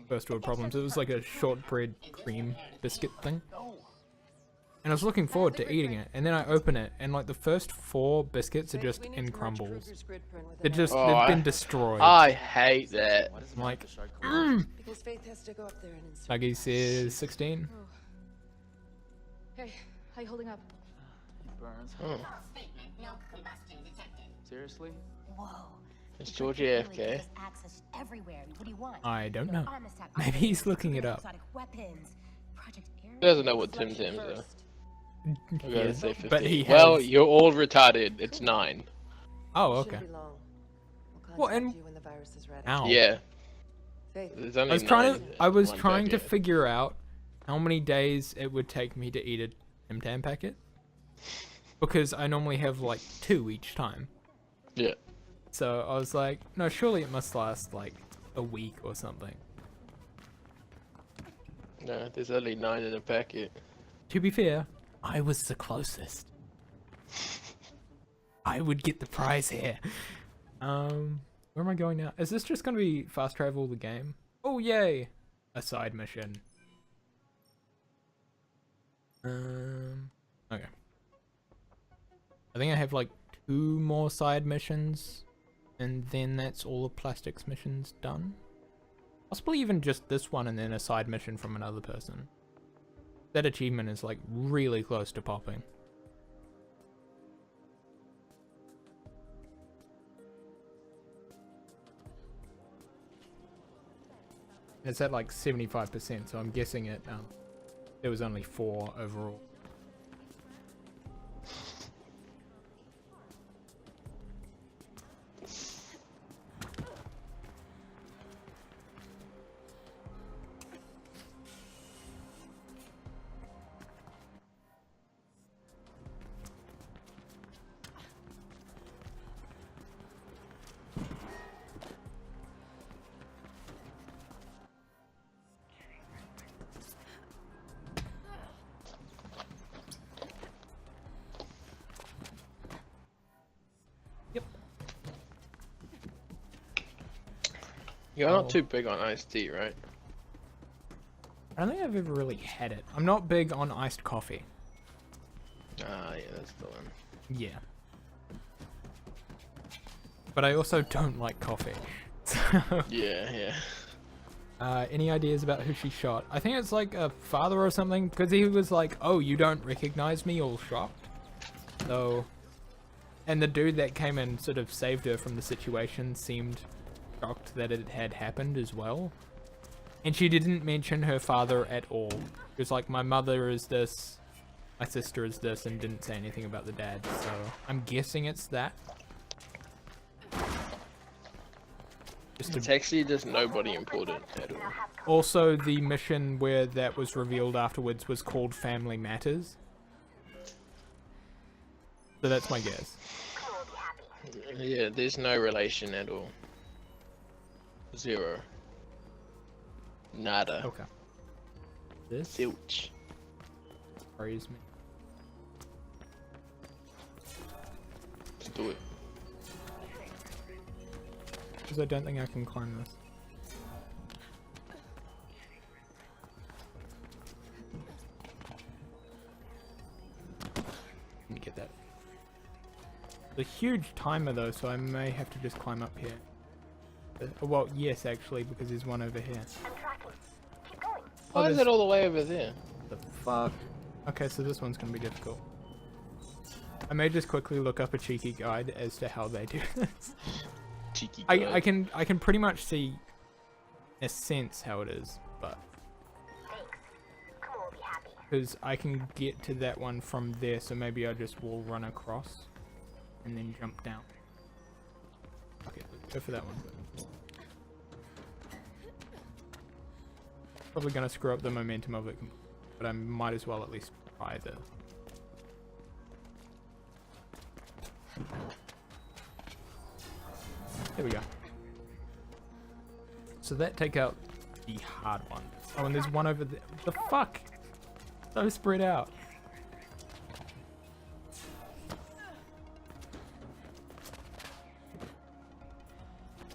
first world problems. It was like a shortbread cream biscuit thing. And I was looking forward to eating it, and then I open it, and like the first 4 biscuits are just in crumbles. They've been destroyed. I hate that. I'm like, Because Faith has to go up there and insert. Nuggy says 16. Hey, how you holding up? It burns. Oh. Seriously? Whoa. It's Georgie AFK. Access everywhere. What do you want? I don't know. Maybe he's looking it up. He doesn't know what Tim Tams are. I gotta say 15. But he Well, has... you're all retarded. It's 9. Oh, okay. Well, and ow. Yeah. I was trying to figure out how many days it would take me to eat a Tim Tam packet, because I normally have like 2 each time. Yeah. So I was like, no, surely it must last like a week or something. No, there's only 9 in a packet. To be fair, I was the closest. I would get the prize here. Where am I going now? Is this just gonna be fast travel the game? Oh yay! A side mission. Okay. I think I have like 2 more side missions, and then that's all the plastics missions done. Possibly even just this one and then a side mission from another person. That achievement is like really close to popping. It's at like 75%, so I'm guessing it. There was only 4 overall. You're not too big on iced tea, right? I don't think I've ever really had it. I'm not big on iced coffee. Ah, yeah, that's the one. Yeah. But I also don't like coffee. So, yeah. any ideas about who she shot? I think it's like a father or something, because he was like, oh, you don't recognize me, all shocked. So, and the dude that came and sort of saved her from the situation seemed shocked that it had happened as well. And she didn't mention her father at all. She was like, my mother is this, my sister is this, and didn't say anything about the dad. So I'm guessing it's that. It's actually just nobody important at all. Also, the mission where that was revealed afterwards was called Family Matters. So that's my guess. Yeah, there's no relation at all. 0. Nada. Okay. This Zilch. worries me. Let's do it. Because I don't think I can climb this. Let me get that. It's a huge timer though, so I may have to just climb up here. Well, yes, actually, because there's one over here. Why is it all the way over there? The fuck? Okay, so this one's gonna be difficult. I may just quickly look up a cheeky guide as to how they do this. Cheeky guide. I can pretty much see in a sense how it is, but because I can get to that one from there, so maybe I just will run across and then jump down. Okay, let's go for that one. Probably gonna screw up the momentum of it, but I might as well at least try the. There we go. So that take out the hard one. Oh, and there's one over there. The fuck? So spread out.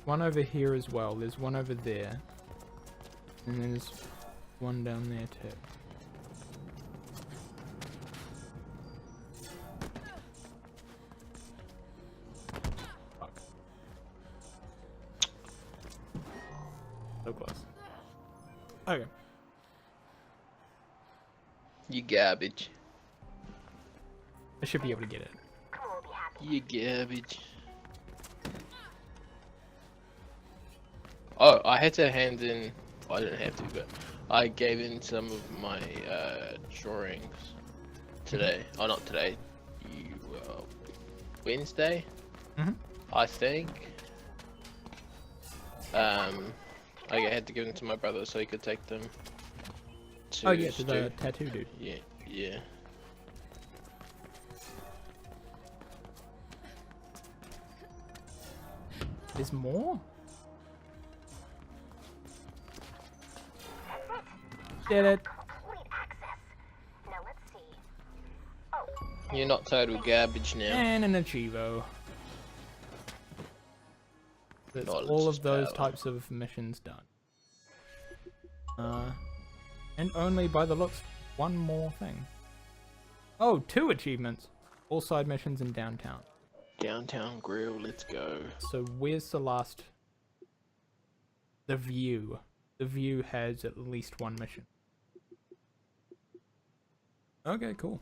One over here as well. There's one over there. And there's one down there too. Fuck. So close. Okay. You garbage. I should be able to get it. You garbage. Oh, I had to hand in. Well, I didn't have to, but I gave in some of my drawings today. Oh, not today. Wednesday, I think. I had to give them to my brother so he could take them. Oh yeah, to the tattoo dude. Yeah, yeah. There's more? Did it. You're not total garbage now. And an achievo. That's all of those types of missions done. And only by the looks, one more thing. Oh, 2 achievements. All side missions in downtown. Downtown Grill, let's go. So where's the last? The View. The View has at least one mission. Okay, cool.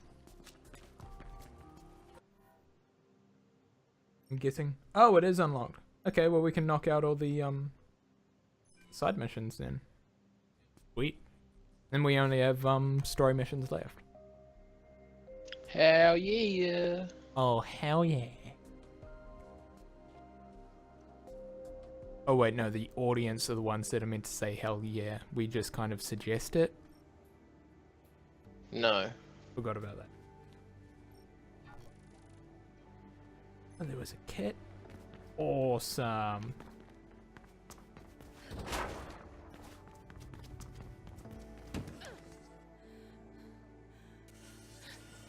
I'm guessing. Oh, it is unlocked. Okay, well we can knock out all the side missions then. Sweet. Then we only have story missions left. Hell yeah! Oh hell yeah! Oh wait, no, the audience are the ones that are meant to say hell yeah. We just kind of suggest it. No. Forgot about that. Oh, there was a kit. Awesome.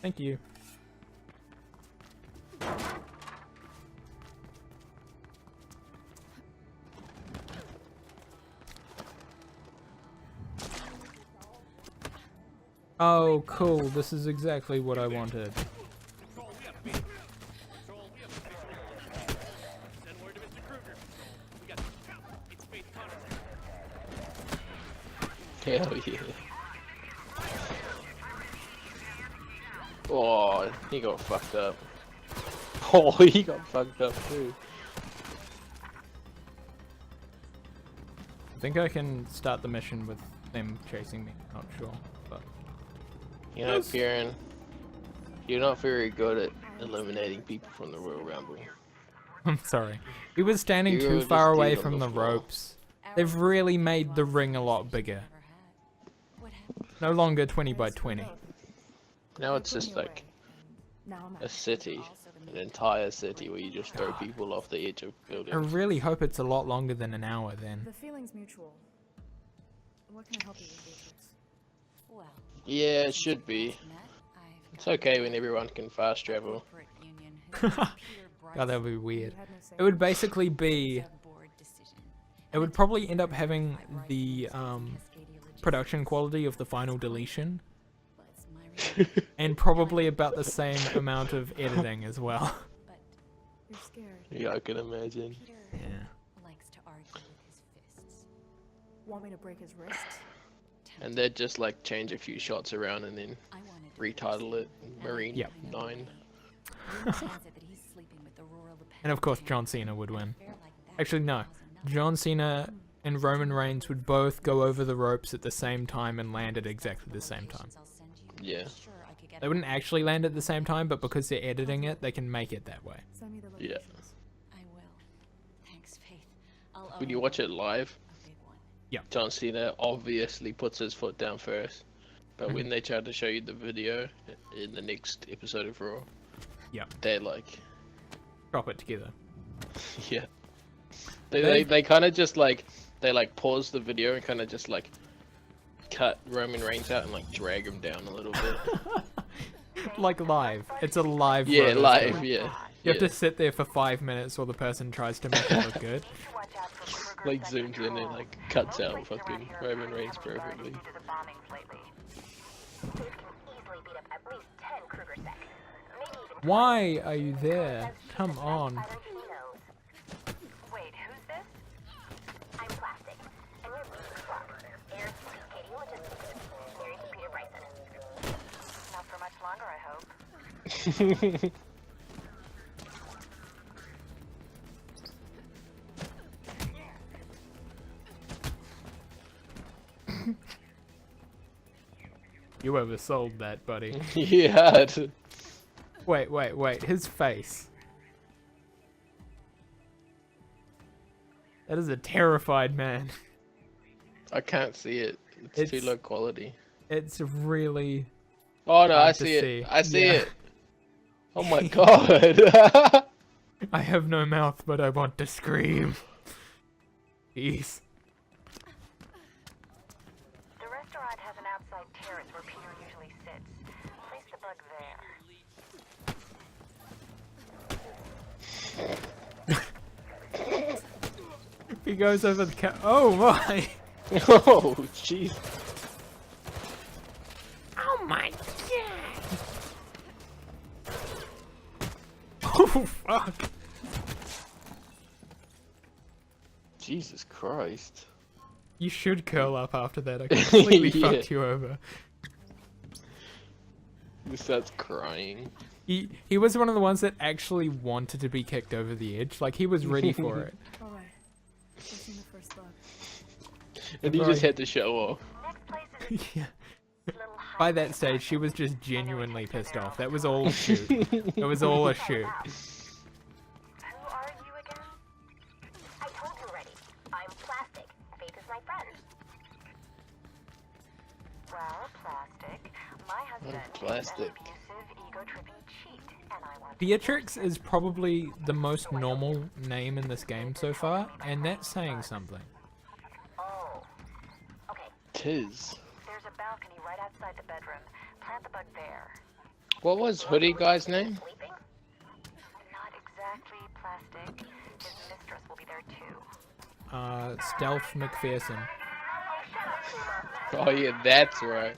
Thank you. Oh, cool. This is exactly what I wanted. Hell yeah. Oh, he got fucked up. Oh, he got fucked up too. I think I can start the mission with them chasing me. Not sure, but You know, Kieran, you're not very good at eliminating people from the Royal Rumble. I'm sorry. He was standing You too were far just away dead on from the the floor. ropes. They've really made the ring a lot bigger. No longer 20 by 20. Now it's just like a city, an entire city where you just throw people off the edge of I buildings. really hope it's a lot longer than an hour then. The feeling's mutual. What can I help you with, Beatrix? Yeah, it should be. It's okay when everyone can fast travel. God, that would be weird. It would basically be... It would probably end up having the production quality of the final deletion. And probably about the same amount of editing as well. You're scared. Yeah, I can imagine. Yeah. Want me to break his wrists? And they'd just like change a few shots around and then retitle it Marine 9. And of course John Cena would win. Actually no. John Cena and Roman Reigns would both go over the ropes at the same time and land at exactly the same time. Yeah. They wouldn't actually land at the same time, but because they're editing it, they can make it that way. Yeah. When you watch it live, John Cena obviously puts his foot down first. But when they try to show you the video in the next episode of Raw, they're like... Drop it together. Yeah. They kind of just like... They like pause the video and kind of just like cut Roman Reigns out and like drag him down a little bit. Like live. It's a live Yeah, roast. live, yeah. You have to sit there for 5 minutes while the person tries to make it look good. Like zooms in and like cuts out fucking Roman Reigns perfectly. Why are you there? Come on. Wait, who's this? I'm Plastic, and you're Beast Club. Air Katie Logistics. Married to Peter Bryson. Not for much longer, I hope. You oversold that, buddy. Yeah. Wait. His face. That is a terrified man. I can't see it. It's too low quality. It's really... Oh no, I hard to see it. see. I see Yeah. it. Oh my god. I have no mouth, but I want to scream. Jeez. The restaurant has an outside terrace where Peter usually sits. Place the bug there. He goes over the oh my! Oh jeez. Oh my god! Oh fuck! Jesus Christ. You should curl up after that. I completely Yeah. fucked you over. He starts crying. He was one of the ones that actually wanted to be kicked over the edge. Like he was ready for it. Alright. Placing the first bug. And he just had to show off. Yeah. By that stage, she was just genuinely pissed off. That was all a shoot. It was all a shoot. Who are you again? I told you already. I'm Plastic. Faith is my friend. Well, Plastic, my husband Plastic. is an abusive, ego-tripping cheat, and I want Beatrix is probably the most normal name in this game so far, and that's saying something. Oh. Okay. Tis. There's a balcony right outside the bedroom. Plant the bug there. What was Hoodie guy's name? Not exactly Plastic. His mistress will be there too. Stealth McPherson. Oh yeah, that's right.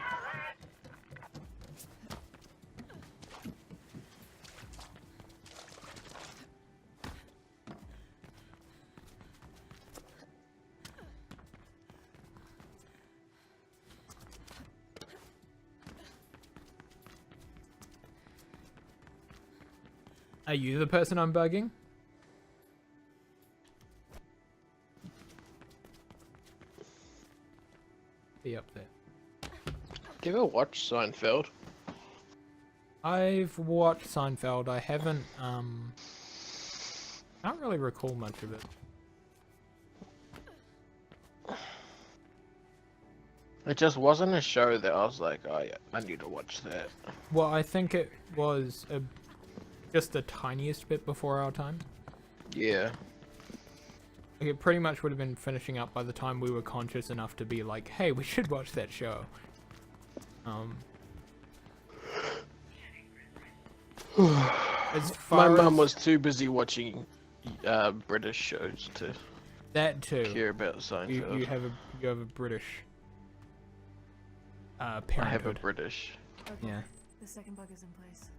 Are you the person I'm bugging? Be up there. Do you ever watch Seinfeld? I've watched Seinfeld. I haven't, can't really recall much of it. It just wasn't a show that I was like, oh yeah, I need to watch that. Well, I think it was just the tiniest bit before our time. Yeah. Like it pretty much would have been finishing up by the time we were conscious enough to be like, hey, we should watch that show. As My far mum as was too busy watching British shows to that too, care about Seinfeld. you have a British I have a parenthood. British. Okay. Yeah. The second bug is in place.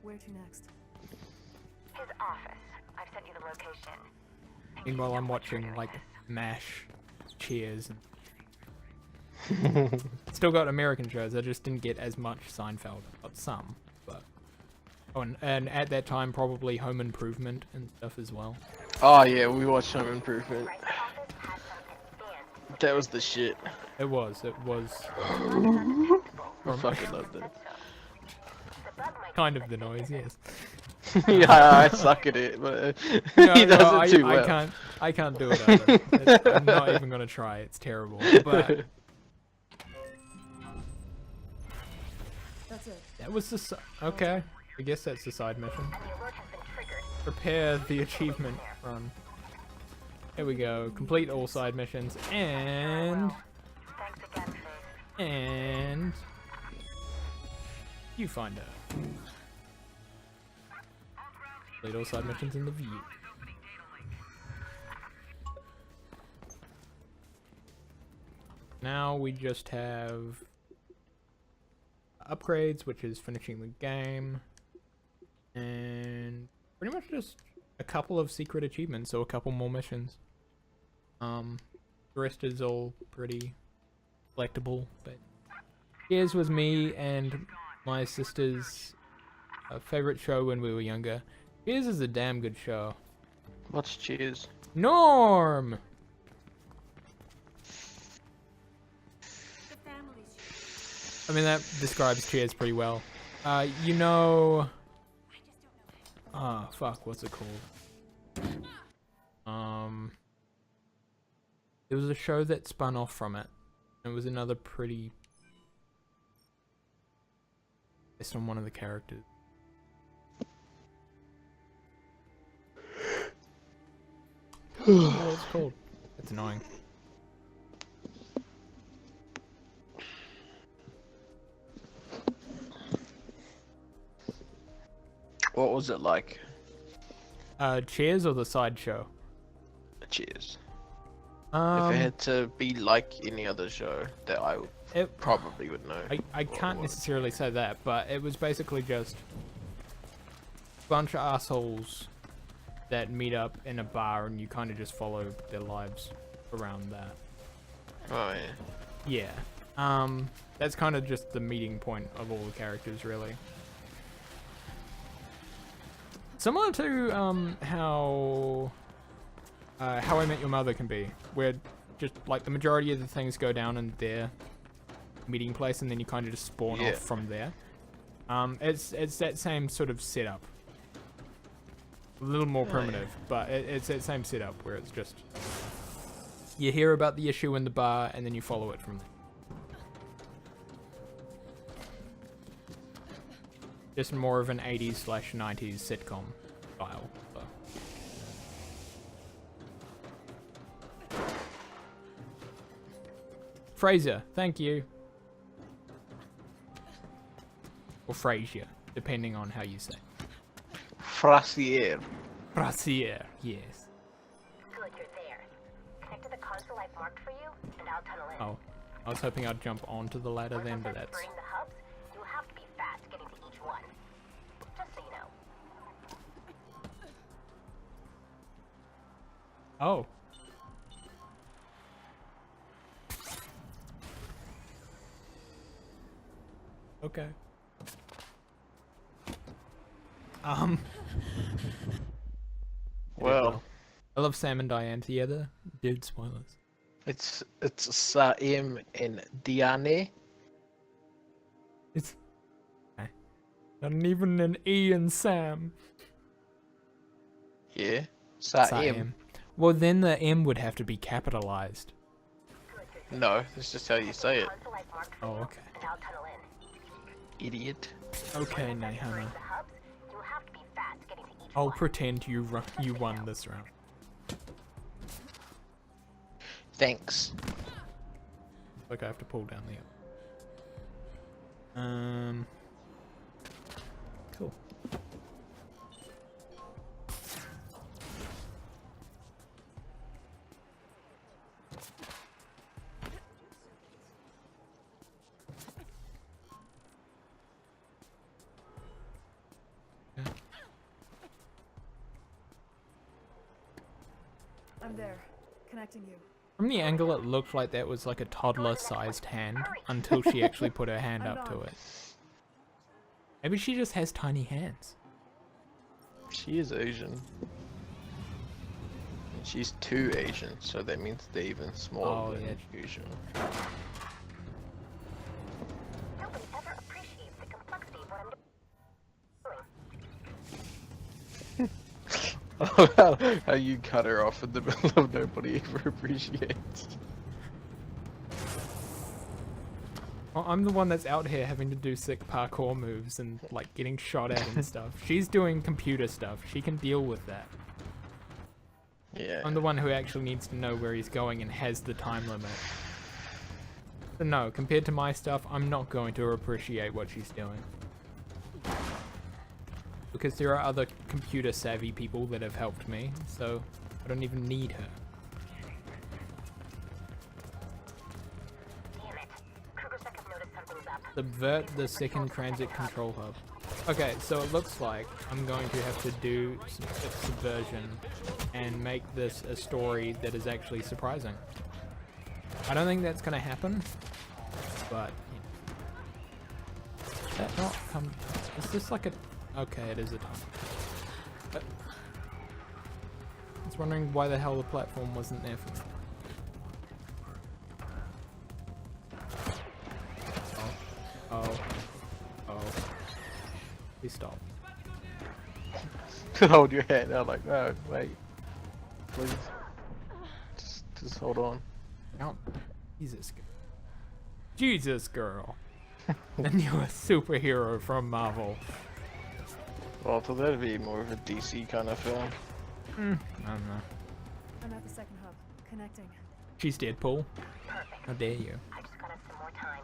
Where to next? His office. I've sent you the location. Meanwhile, I'm watching like MASH, Cheers, and still got American shows. I just didn't get as much Seinfeld. Got some, but and at that time probably Home Improvement and stuff as well. Oh yeah, we watched Home Improvement. That was the shit. It was. I fucking loved it. Kind of the noise, yes. Yeah, I suck at it, but he does it too well. I can't do it either. I'm not even gonna try. It's terrible. But That's it. that was the okay. I guess that's the side mission. Prepare the achievement run. Here we go. Complete all side missions and you find out. Complete all side missions in the view. Now we just have upgrades, which is finishing the game, and pretty much just a couple of secret achievements, so a couple more missions. The rest is all pretty collectible, but Cheers was me and my sister's favorite show when we were younger. Cheers is a damn good show. What's Cheers? Norm! I mean, that describes Cheers pretty well. You know... fuck, what's it called? There was a show that spun off from it. It was another pretty... based on one of the characters. Oh, it's called. It's annoying. What was it like? Cheers or the sideshow? Cheers. If it had to be like any other show that I probably would know. I can't necessarily say that, but it was basically just a bunch of assholes that meet up in a bar and you kind of just follow their lives around that. Oh yeah. Yeah. That's kind of just the meeting point of all the characters, really. Similar to How I Met Your Mother can be, where just like the majority of the things go down in their meeting place, and then you kind of just spawn off from there. It's that same sort of setup, a little more primitive, but it's that same setup where it's just you hear about the issue in the bar, and then you follow it from there. Just more of an 80s/90s sitcom style. So. Fraser, thank you. Or Frasier, depending on how you say. Frasier. Frasier, yes. Good, you're there. Connect to the console I've marked for you, and I'll tunnel in. Oh, I was hoping I'd jump onto the ladder then, but that's... Burning the hubs, you'll have to be fast getting to each one. Just so you know. Oh. Okay. Well, I love Sam and Diane together. Dude, spoilers. it's Saim and Diane. It's not even an E in Sam. Yeah, Saim. Well, then the M would have to be capitalized. No, that's just how you say it. Oh, okay. Idiot. Okay, Nahana. I'll pretend you won this round. Thanks. Like I have to pull down the Cool. I'm there, connecting you. From the angle, it looked like that was like a toddler-sized hand until she actually put her hand up to it. Maybe she just has tiny hands. She is Asian. And she's too Asian, so that means they're even smaller than usual. Nobody ever appreciates the complexity of what I'm doing. How you cut her off in the middle of nobody ever appreciates. Well, I'm the one that's out here having to do sick parkour moves and like getting shot at and stuff. She's doing computer stuff. She can deal with that. Yeah. I'm the one who actually needs to know where he's going and has the time limit. So no, compared to my stuff, I'm not going to appreciate what she's doing. Because there are other computer savvy people that have helped me, so I don't even need her. Subvert the second transit control hub. Okay, so it looks like I'm going to have to do subversion and make this a story that is actually surprising. I don't think that's going to happen, but you know. That not come. Is this like a? Okay, it is a tunnel. But I was wondering why the hell the platform wasn't there for me. Oh. Please stop. Hold your hand. I'm like, no, wait. Please. Just hold on. Oh, Jesus. Jesus, girl. And you're a superhero from Marvel. Well, so that'd be more of a DC kind of film. I don't know. I'm at the second hub, connecting. She's Deadpool. How dare you? I just got us some more time.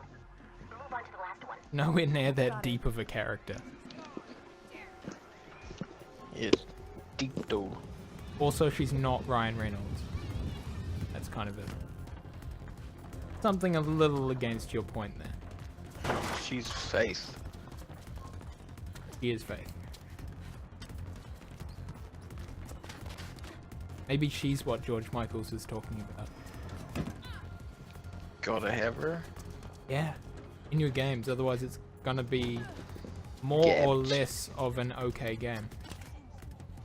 Move on to the last one. Nowhere near that deep of a character. Yes, deep though. Also, she's not Ryan Reynolds. That's kind of something a little against your point there. She's Faith. She is Faith. Maybe she's what George Michaels is talking about. Gotta have her? Yeah. In your games, otherwise it's gonna be more or less of an okay game.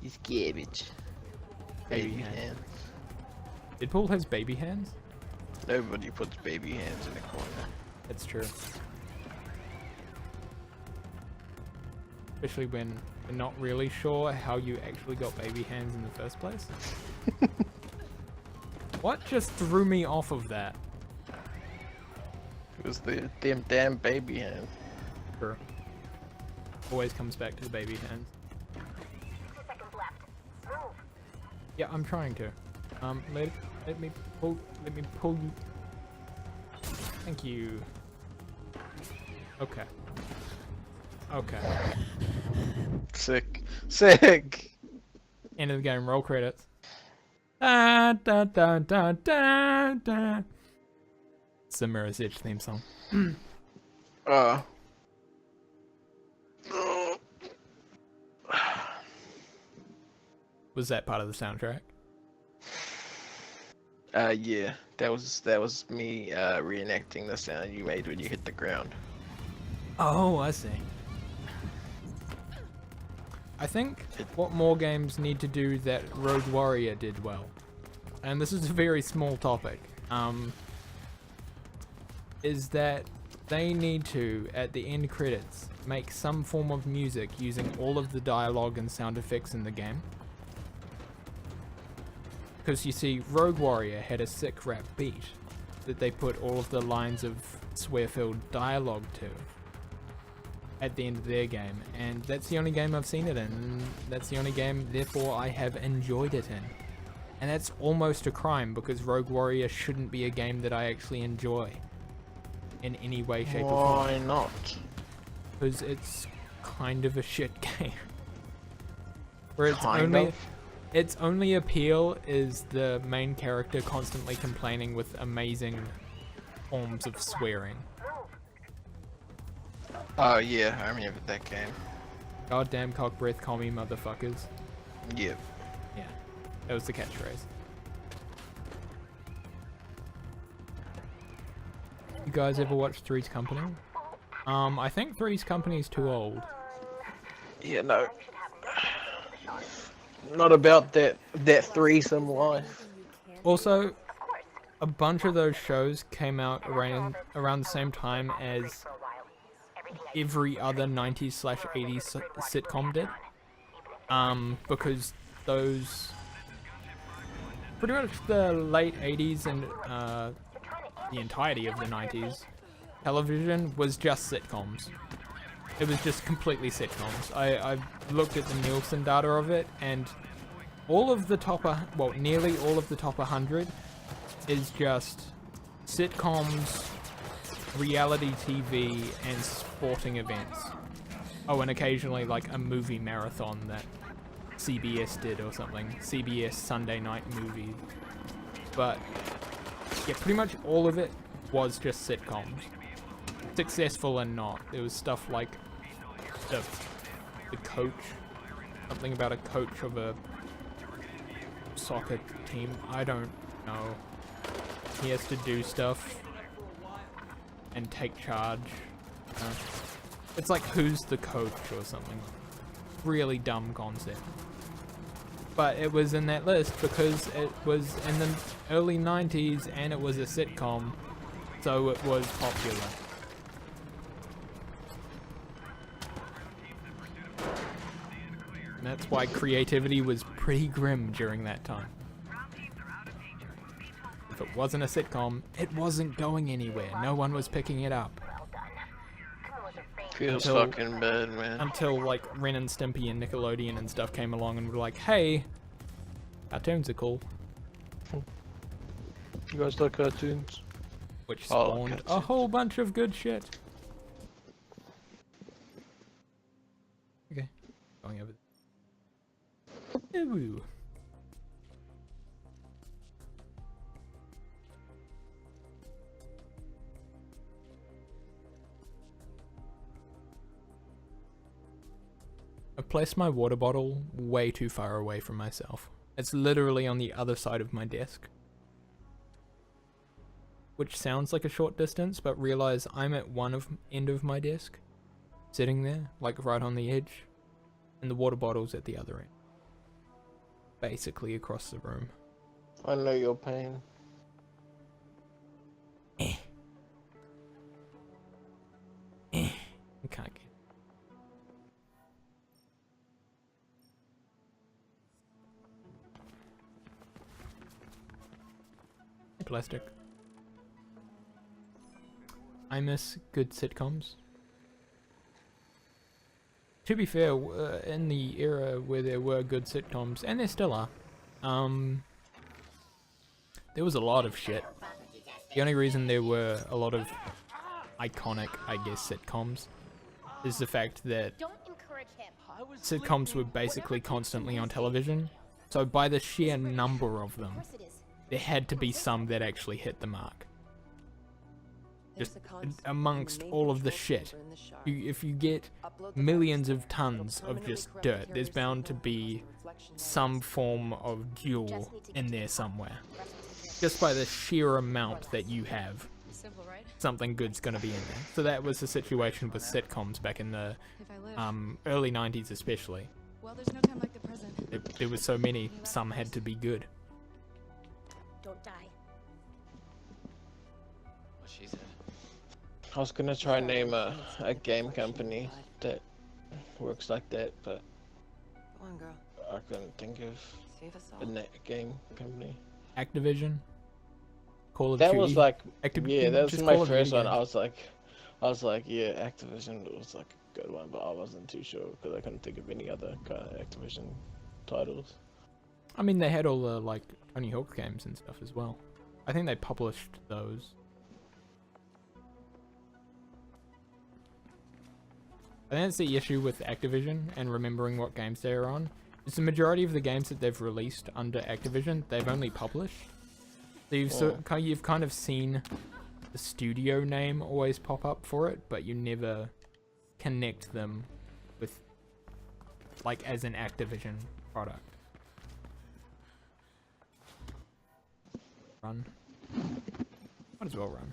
He's garbage. Baby hands. Deadpool has baby hands? Nobody puts baby hands in the corner. That's true. Especially when we're not really sure how you actually got baby hands in the first place. What just threw me off of that? It was the damn baby hands. True. Always comes back to the baby hands. 2 seconds left. Move. Yeah, I'm trying to. Let me pull you. Thank you. Okay. Okay. Sick. End of the game. Roll credits. Da da da da da da. It's the Mirror's Edge theme song. Was that part of the soundtrack? Yeah. That was me reenacting the sound you made when you hit the ground. Oh, I see. I think what more games need to do that Rogue Warrior did well, and this is a very small topic, is that they need to, at the end credits, make some form of music using all of the dialogue and sound effects in the game. Because you see, Rogue Warrior had a sick rap beat that they put all of the lines of swear-filled dialogue to at the end of their game, and that's the only game I've seen it in, and that's the only game, therefore, I have enjoyed it in. And that's almost a crime, because Rogue Warrior shouldn't be a game that I actually enjoy in any way, shape, or form. Why not? because it's kind of a shit game. Where its only appeal is the main character constantly complaining with amazing forms of swearing. Oh yeah, I remember that game. Goddamn cock breath commie motherfuckers. Yep. Yeah, that was the catchphrase. You guys ever watch Three's Company? I think Three's Company is too old. Yeah, no. Not about that threesome life. Also, a bunch of those shows came out around the same time as every other 90s/80s sitcom did. Because those... Pretty much the late 80s and the entirety of the 90s, television was just sitcoms. It was just completely sitcoms. I looked at the Nielsen data of it, and all of the top, well, nearly all of the top 100 is just sitcoms, reality TV, and sporting events. Oh, and occasionally like a movie marathon that CBS did or something. CBS Sunday Night Movie. But yeah, pretty much all of it was just sitcoms. Successful and not. There was stuff like the coach, something about a coach of a soccer team. I don't know. He has to do stuff and take charge. It's like Who's the Coach or something. Really dumb concept. But it was in that list because it was in the early 90s and it was a sitcom, so it was popular. And that's why creativity was pretty grim during that time. If it wasn't a sitcom, it wasn't going anywhere. No one was picking it up. Feels fucking bad, man. Until like Ren and Stimpy and Nickelodeon and stuff came along and were like, hey, cartoons are cool. You guys like cartoons? Which spawned a whole bunch of good shit. Okay, going over. Ooh. I've placed my water bottle way too far away from myself. It's literally on the other side of my desk. Which sounds like a short distance, but realize I'm at one end of my desk. Sitting there, like right on the edge. And the water bottle's at the other end. Basically across the room. I know your pain. I can't get. Plastic. I miss good sitcoms. To be fair, in the era where there were good sitcoms, and there still are, there was a lot of shit. The only reason there were a lot of iconic, I guess, sitcoms is the fact that sitcoms were basically constantly on television. So by the sheer number of them, there had to be some that actually hit the mark. Just amongst all of the shit. If you get millions of tons of just dirt, there's bound to be some form of jewel in there somewhere. Just by the sheer amount that you have, something good's gonna be in there. So that was the situation with sitcoms back in the early 90s especially. Well, there's no time like the present. There were so many, some had to be good. Don't die. What she said. I was gonna try and name a game company that works like that, but Go on, girl. I couldn't think of Save us all. a game company. Activision? Call of That Duty? was like, Activision, yeah, that was just my Call of first Duty one. games. I was like, yeah, Activision was like a good one, but I wasn't too sure because I couldn't think of any other kind of Activision titles. I mean, they had all the, like, Tony Hawk games and stuff as well. I think they published those. I think that's the issue with Activision and remembering what games they're on. It's the majority of the games that they've released under Activision, they've only published. So you've kind of seen the studio name always pop up for it, but you never connect them with, like, as an Activision product. Run. Might as well run.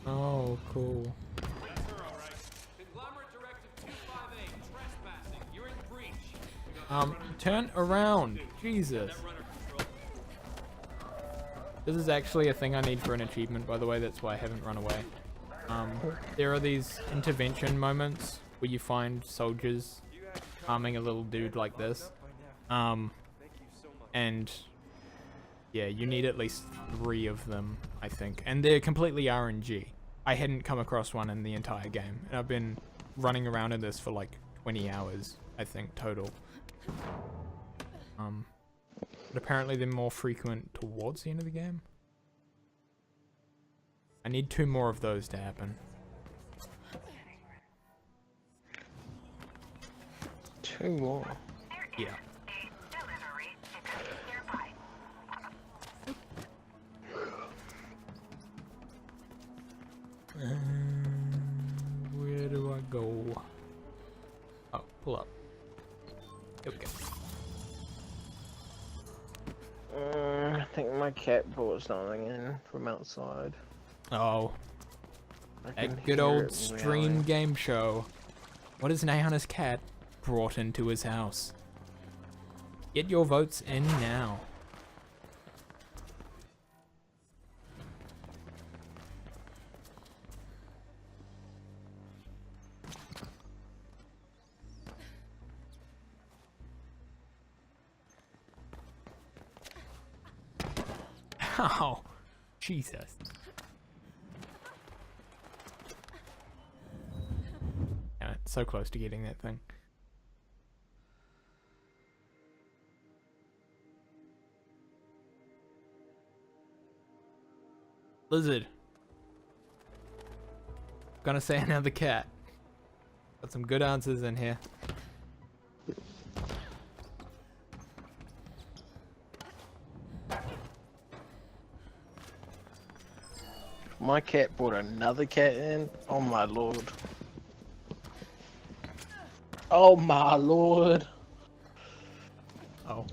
Oh, cool. Turn around. Jesus. This is actually a thing I need for an achievement, by the way, that's why I haven't run away. There are these intervention moments where you find soldiers arming a little dude like this. And yeah, you need at least 3 of them, I think. And they're completely RNG. I hadn't come across one in the entire game. And I've been running around in this for like 20 hours, I think, total. But apparently they're more frequent towards the end of the game. I need 2 more of those to happen. 2 more? Yeah. Where do I go? Oh, pull up. Here we go. I think my cat brought something in from outside. Oh. That good old stream game show. What has Nayana's cat brought into his house? Get your votes in now. Oh, Jesus. Yeah, it's so close to getting that thing. Lizard. Gonna say another cat. Got some good answers in here. My cat brought another cat in? Oh my lord. Oh my lord. Oh.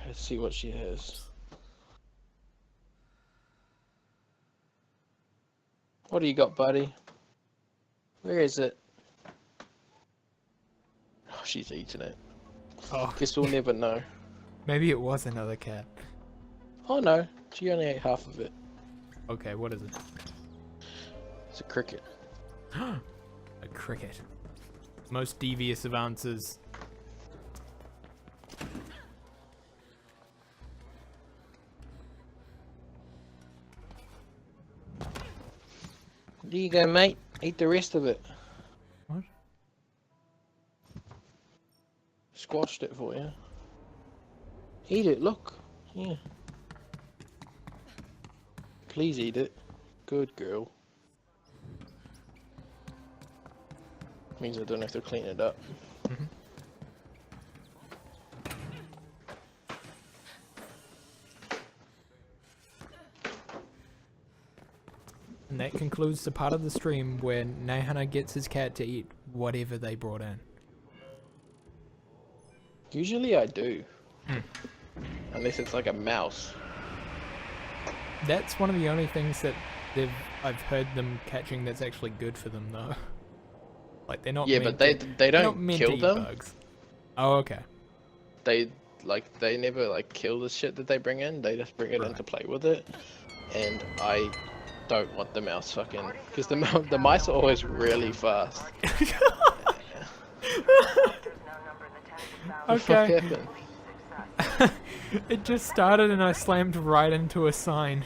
Let's see what she has. What do you got, buddy? Where is it? Oh, she's eating it. Oh. Guess we'll never know. Maybe it was another cat. Oh no, she only ate half of it. Okay, what is it? It's a cricket. A cricket. Most devious of answers. There you go, mate. Eat the rest of it. What? Squashed it for you. Eat it, look. Yeah. Please eat it. Good girl. Means I don't have to clean it up. Mm-hmm. And that concludes the part of the stream where Nayana gets his cat to eat whatever they brought in. Usually I do. Unless it's like a mouse. That's one of the only things that I've heard them catching that's actually good for them though. Like they're not. Yeah, but they don't kill them. Bugs. Oh, okay. They never like kill the shit that they bring in. They just bring it in to play with it. And I don't want the mouse fucking because the mice are always really fast. Okay. What happened? It just started and I slammed right into a sign.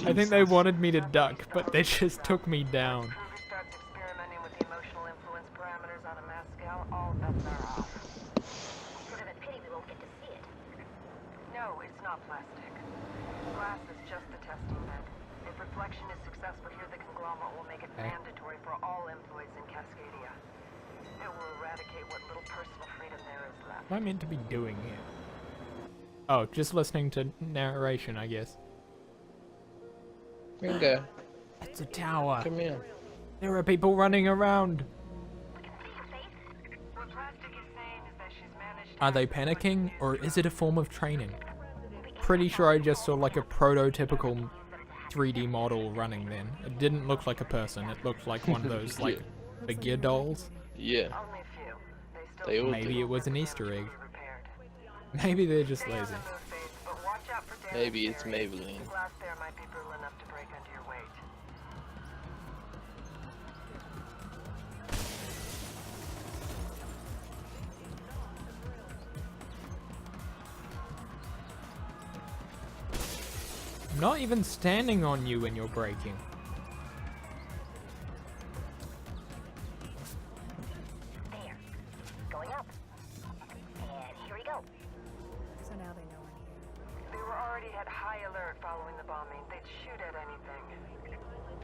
I think they wanted me to duck, but they just took me down. What am I meant to be doing here? Oh, just listening to narration, I guess. Bingo. It's a tower. Come here. There are people running around. What Plastic is saying is that she's managed to... Are they panicking, or is it a form of training? Pretty sure I just saw like a prototypical 3D model running then. It didn't look like a person, it looked like one of those like figure dolls. Yeah. Only few. They still They all Maybe do. it was an Easter egg. Maybe they're just stay on lazy. those base, but watch out for damage Maybe it's areas. Maybelline. The glass there might be brittle enough to break under your weight. I'm not even standing on you when you're breaking. There. Going up. And here we go. So now they know we're here. They were already at high alert following the bombing. They'd shoot at anything.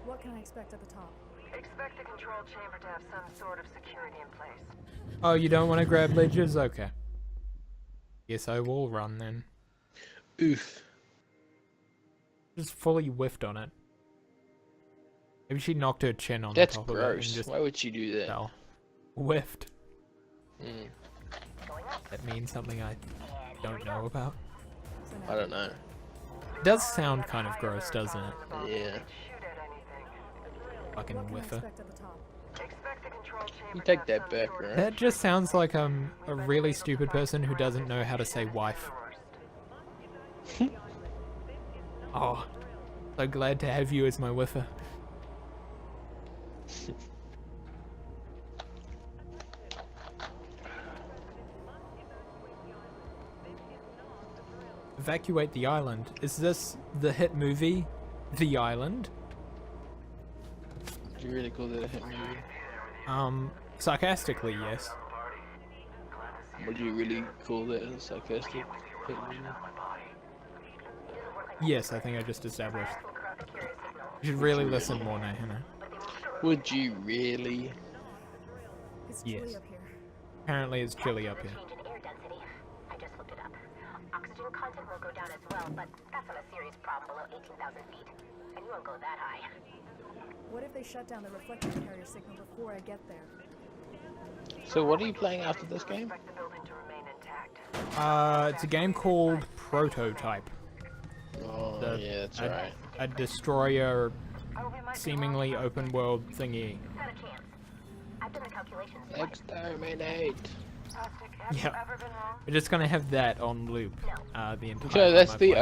What can I expect at the top? Expect the control chamber to have some sort of security in place. Oh, you don't want to grab ledges? Okay. Guess I will run then. Oof. Just fully whiffed on it. Maybe she knocked her chin on That's the top of it and gross. just Why would you do that? fell. Whiffed. Mm, That means something I don't know about. I don't know. It does sound kind of gross, doesn't it? Yeah. Fucking whiffer. Expect the control chamber You to take have that some back, sort of right? That just sounds like I'm a really stupid person who doesn't know how to say wife. Oh, so glad to have you as my whiffer. Evacuate the island. Is this the hit movie, The Island? Did you really call that a hit movie? Sarcastically, yes. Would you really call that a sarcastic hit movie? Yes, I think I just established. You should really listen more now, Hannah. Would you really? It's Yes. chilly up here. Apparently it's chilly up here. Change in air density. I just looked it up. Oxygen content will go down as well, but that's not a serious problem below 18,000 feet. And you won't go that high. What if they shut down the reflector carrier signal before I get there? So what are you playing after this game? It's a game called Prototype. Oh, yeah, that's right. A destroyer, seemingly open world thingy. Not a chance. I've done the calculations. Exterminate. Yeah. We're just gonna have that on loop. The entire So time that's I the play.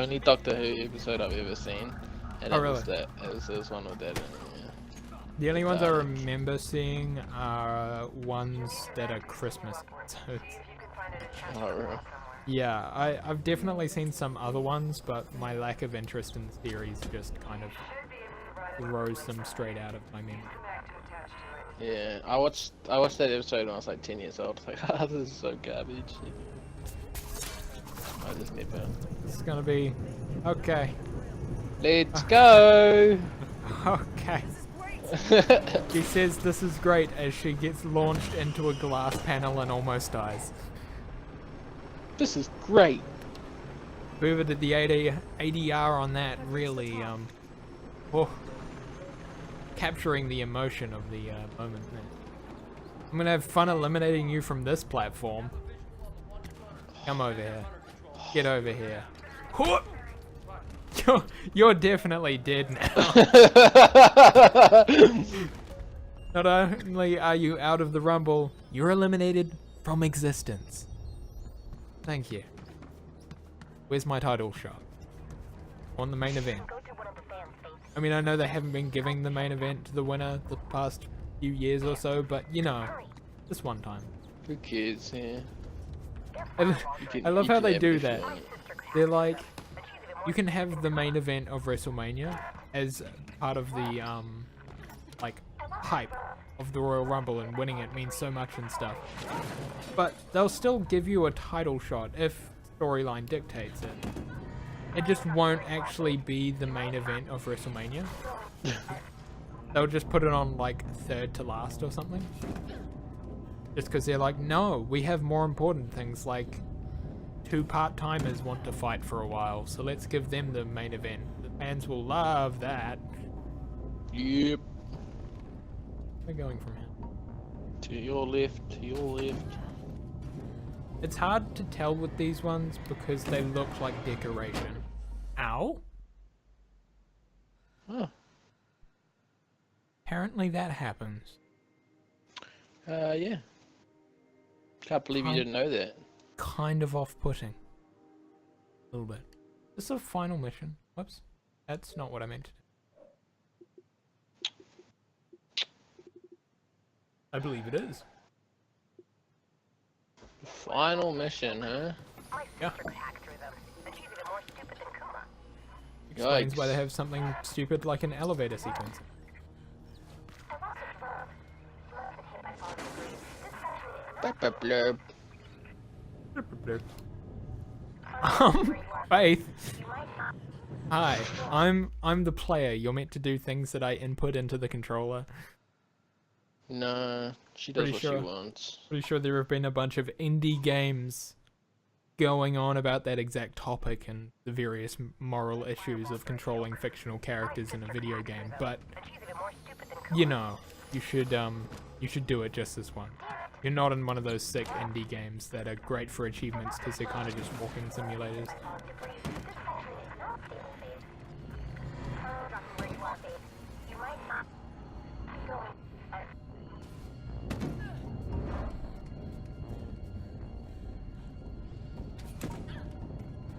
only Doctor Who episode I've ever seen, and Oh, it was really? that. It was one with that. In it, yeah. The only ones I remember seeing are ones that are Christmas. So it's, Oh, really? yeah, I've definitely seen some other ones, but my lack of interest in the series just kind of throws them straight out of my memory. Yeah, I watched that episode when I was like 10 years old. I was like, ah, this is so garbage. I just never. It's gonna be okay. Let's go. Okay. She says this is great as she gets launched into a glass panel and almost dies. This is great. Whoever did the ADR on that really, capturing the emotion of the moment there. I'm gonna have fun eliminating you from this platform. Come over here. Get over here. You're definitely dead now. Not only are you out of the rumble, you're eliminated from existence. Thank you. Where's my title shot? On the main event. I mean, I know they haven't been giving the main event to the winner the past few years or so, but you know, this one time. Who cares? Yeah. I love how they do that. They're like, you can have the main event of WrestleMania as part of the like hype of the Royal Rumble, and winning it means so much and stuff. But they'll still give you a title shot if storyline dictates it. It just won't actually be the main event of WrestleMania. They'll just put it on like third to last or something. Just because they're like, no, we have more important things, like 2 part-timers want to fight for a while, so let's give them the main event. The fans will love that. Yep. We're going from here. To your left, to your left. It's hard to tell with these ones because they look like decoration. Ow? Huh. Apparently that happens. Yeah. Can't believe you didn't know that. Kind of off-putting. A little bit. This is a final mission. Whoops. That's not what I meant to do. I believe it is. Final mission, huh? Yeah. Yikes. Explains why they have something stupid like an elevator sequence. Blurb. Faith. Hi, I'm the player. You're meant to do things that I input into the controller. No, she does what she wants. Pretty sure there have been a bunch of indie games going on about that exact topic and the various moral issues of controlling fictional characters in a video game, but you know, you should do it just this one. You're not in one of those sick indie games that are great for achievements because they're kind of just walking simulators.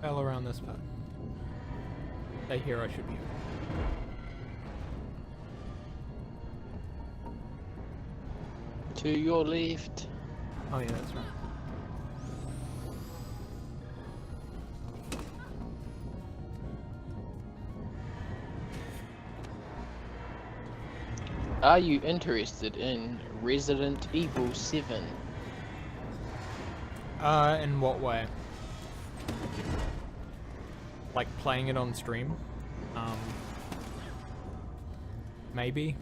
Fell around this part. Stay here, I should be. To your left. Oh yeah, that's right. Are you interested in Resident Evil 7? In what way? Like playing it on stream? Maybe.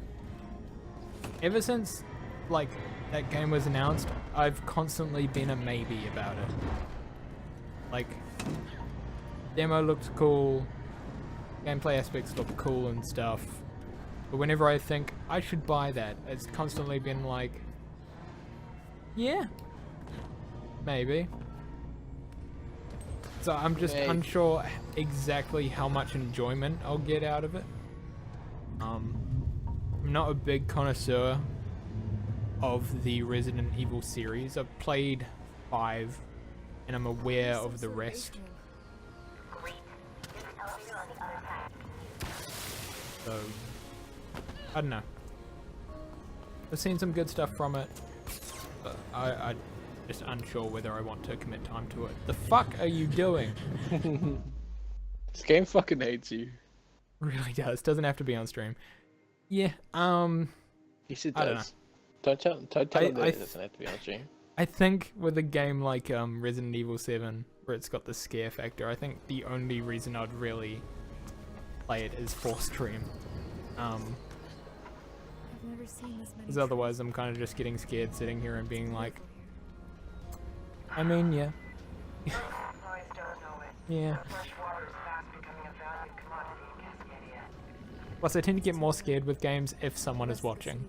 Ever since, like, that game was announced, I've constantly been a maybe about it. Like, demo looked cool, gameplay aspects look cool and stuff, but whenever I think I should buy that, it's constantly been like, yeah, maybe. So I'm just unsure exactly how much enjoyment I'll get out of it. I'm not a big connoisseur of the Resident Evil series. I've played 5 and I'm aware of the rest. So, I don't know. I've seen some good stuff from it, but I just unsure whether I want to commit time to it. The fuck are you doing? This game fucking hates you. Really does. Doesn't have to be on stream. Yeah, Yes, it I don't know. does. Don't tell him that it doesn't have to be on stream. I think with a game like Resident Evil 7, where it's got the scare factor, I think the only reason I'd really play it is for stream. Because otherwise I'm kind of just getting scared sitting here and being like, I mean, yeah. Yeah. Plus I tend to get more scared with games if someone is watching.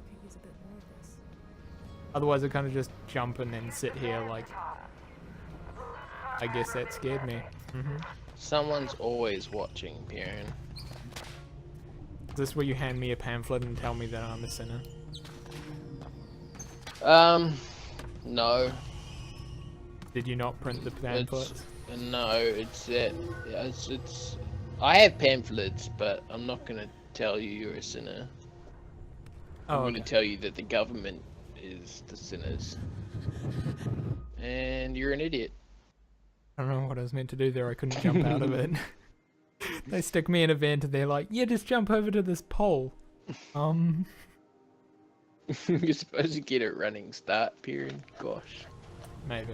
Otherwise I kind of just jump and then sit here like, I guess that scared me. Someone's always watching, Bjorn. Is this where you hand me a pamphlet and tell me that I'm a sinner? No. Did you not print the pamphlets? No, it's that. It's. I have pamphlets, but I'm not gonna tell you you're a sinner. I'm gonna tell you that the government is the sinners, and you're an idiot. I don't know what I was meant to do there. I couldn't jump out of it. They stick me in a vent and they're like, yeah, just jump over to this pole. You're supposed to get a running start period. Gosh. Maybe.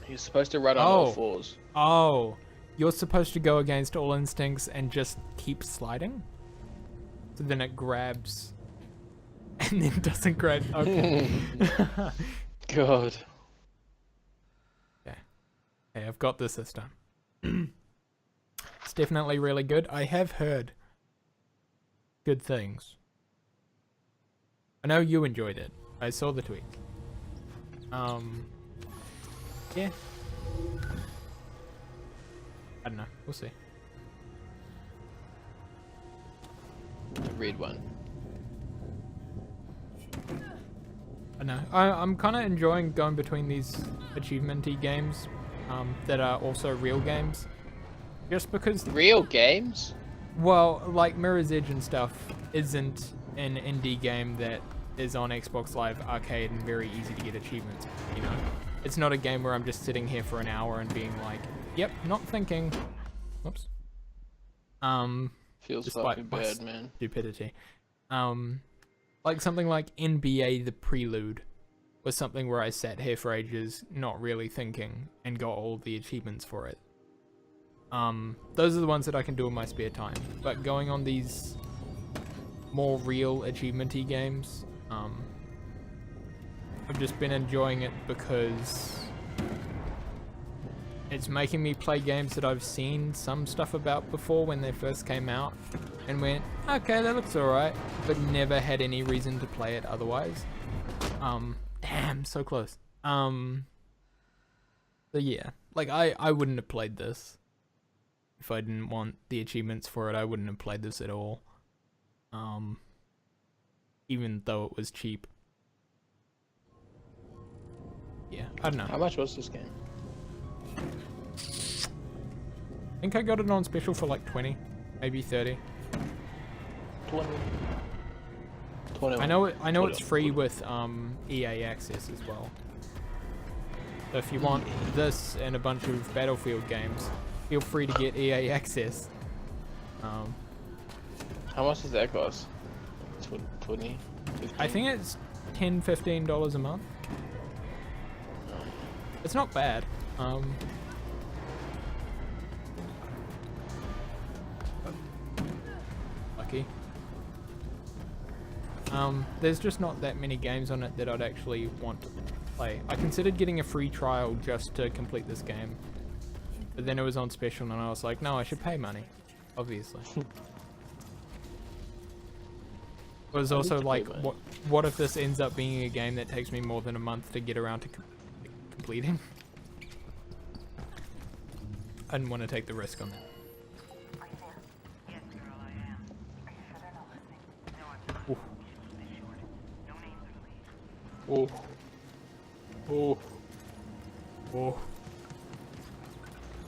You're supposed to run on all fours. Oh. You're supposed to go against all instincts and just keep sliding? So then it grabs and then doesn't grade. Okay. God. Okay. Okay, I've got this time. It's definitely really good. I have heard good things. I know you enjoyed it. I saw the tweet. Yeah. I don't know. We'll see. Read one. I know. I'm kind of enjoying going between these achievement-y games that are also real games. Just because... Real games? Well, like Mirror's Edge and stuff isn't an indie game that is on Xbox Live Arcade and very easy to get achievements, you know? It's not a game where I'm just sitting here for an hour and being like, yep, not thinking. Whoops. Feels Despite fucking my bad, man. Stupidity. Like something like NBA The Prelude was something where I sat here for ages, not really thinking, and got all the achievements for it. Those are the ones that I can do in my spare time. But going on these more real achievement-y games, I've just been enjoying it because it's making me play games that I've seen some stuff about before when they first came out and went, okay, that looks alright, but never had any reason to play it otherwise. Damn, so close. So yeah, like I wouldn't have played this if I didn't want the achievements for it. I wouldn't have played this at all. Even though it was cheap. Yeah, I don't know. How much was this game? I think I got it on special for like 20, maybe 30. 20. 21. I know it's free with EA Access as well. So if you want this and a bunch of Battlefield games, feel free to get EA Access. How much does that cost? 20? 15? I think it's $10-15 a month. It's not bad. Lucky. There's just not that many games on it that I'd actually want to play. I considered getting a free trial just to complete this game, but then it was on special and I was like, no, I should pay money, obviously. It was also like, what if this ends up being a game that takes me more than a month to get around to completing? I didn't want to take the risk on that. Oh. Oh. Oh.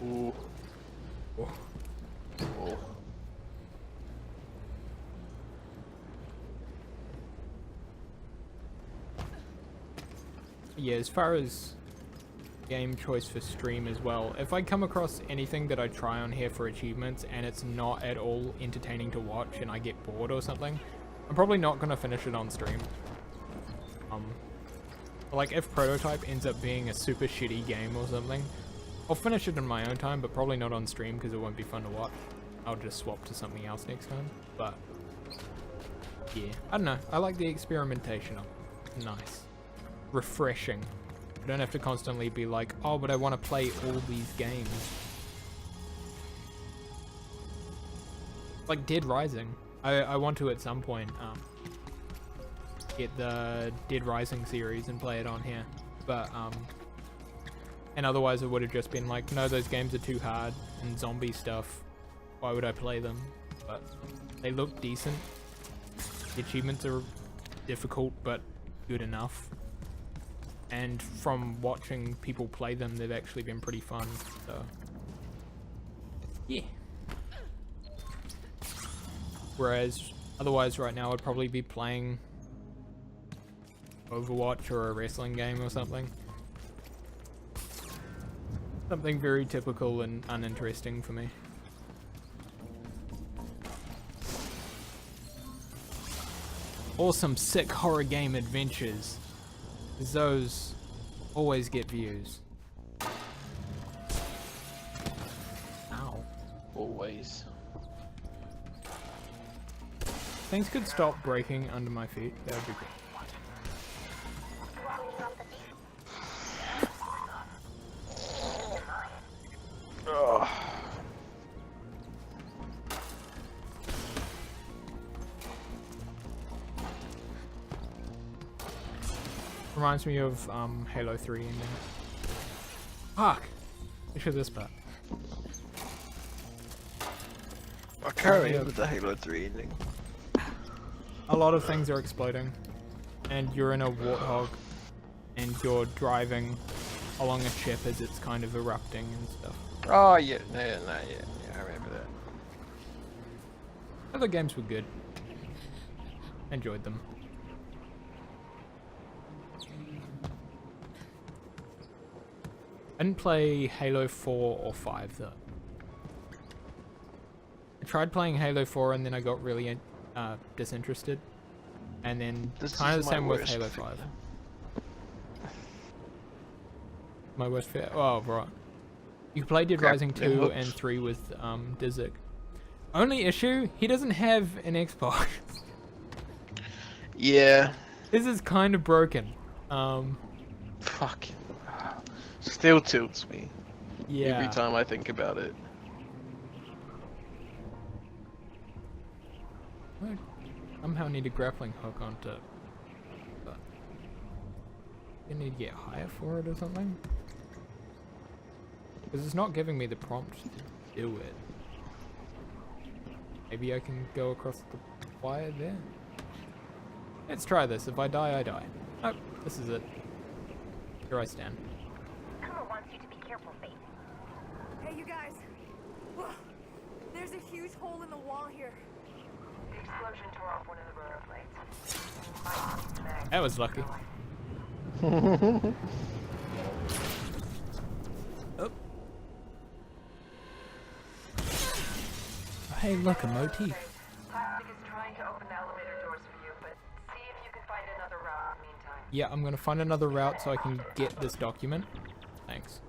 Oh. Oh. Oh. Yeah, as far as game choice for stream as well, if I come across anything that I try on here for achievements and it's not at all entertaining to watch and I get bored or something, I'm probably not going to finish it on stream. Like if Prototype ends up being a super shitty game or something, I'll finish it in my own time, but probably not on stream because it won't be fun to watch. I'll just swap to something else next time. But yeah, I don't know. I like the experimentation of it. Nice. Refreshing. I don't have to constantly be like, oh, but I want to play all these games. Like Dead Rising. I want to at some point get the Dead Rising series and play it on here. But and otherwise it would have just been like, no, those games are too hard and zombie stuff. Why would I play them? But they look decent. The achievements are difficult but good enough. And from watching people play them, they've actually been pretty fun, so yeah. Whereas otherwise right now I'd probably be playing Overwatch or a wrestling game or something. Something very typical and uninteresting for me. Awesome, sick horror game adventures. Those always get views. Ow. Always. I things could stop breaking under my feet, that would be good. Oh. Reminds me of Halo 3 ending. Fuck! Look at this part. I can't remember the Halo 3 ending. A lot of things are exploding, and you're in a warthog, and you're driving along a ship as it's kind of erupting and stuff. Oh yeah, yeah, I remember that. Other games were good. Enjoyed them. I didn't play Halo 4 or 5 though. I tried playing Halo 4 and then I got really disinterested. And then kind of the same with Halo 5. My worst fear. Oh, right. You can play Dead Rising 2 and 3 with Dizzy. Only issue, he doesn't have an Xbox. Yeah. This is kind of broken. Fuck. Still tilts me. Yeah. Every time I think about it. I somehow need a grappling hook onto. But you need to get higher for it or something. Because it's not giving me the prompt to do it. Maybe I can go across the wire there. Let's try this. If I die, I die. Oh, this is it. Here I stand. Kuma wants you to be careful, Faith. Hey, you guys. Whoa. There's a huge hole in the wall here. The explosion tore off one of the rotor plates. That was lucky. Oh. Hey, look, a motif. Plastic is trying to open the elevator doors for you, but see if you can find another route in the meantime. Yeah, I'm gonna find another route so I can get this document. Thanks.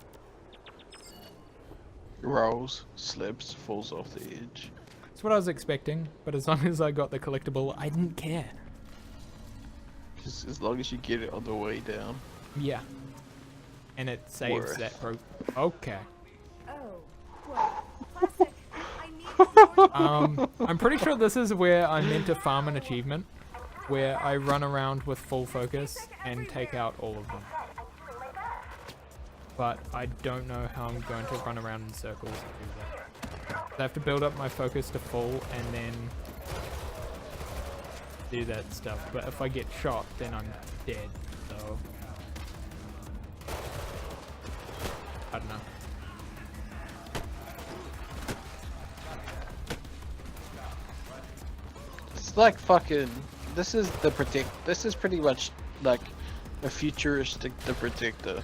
Rolls, slips, falls off the edge. That's what I was expecting, but as long as I got the collectible, I didn't care. Just as long as you get it on the way down. Yeah. And it saves that Okay. Oh, well, plastic. I need more. I'm pretty sure this is where I'm meant to farm an achievement, where I run around with full focus and take out all of them. But I don't know how I'm going to run around in circles and do that. I have to build up my focus to full and then do that stuff. But if I get shot, then I'm dead. So I don't know. It's like fucking. This is the protect. This is pretty much like a futuristic The Protector.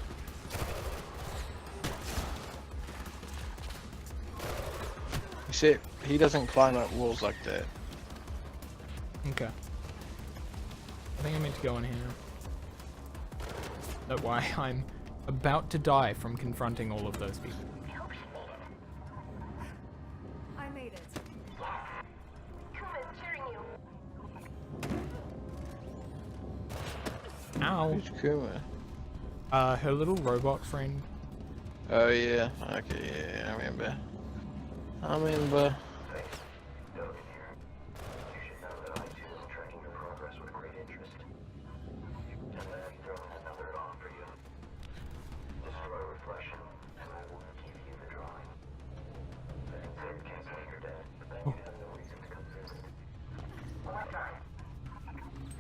Except he doesn't climb up walls like that. Okay. I think I meant to go in here. That's why I'm about to die from confronting all of those people. I made it. Kuma's cheering you. Ow. Who's Kuma? Her little robot friend. Oh yeah. Okay, yeah, I remember. I remember. Dogan here. You should know that I too am tracking your progress with great interest. And I have thrown another on for you. Destroy Reflection, and I will give you the drawing. I considered canceling your debt, but then you had no reason to come visit. What drawing?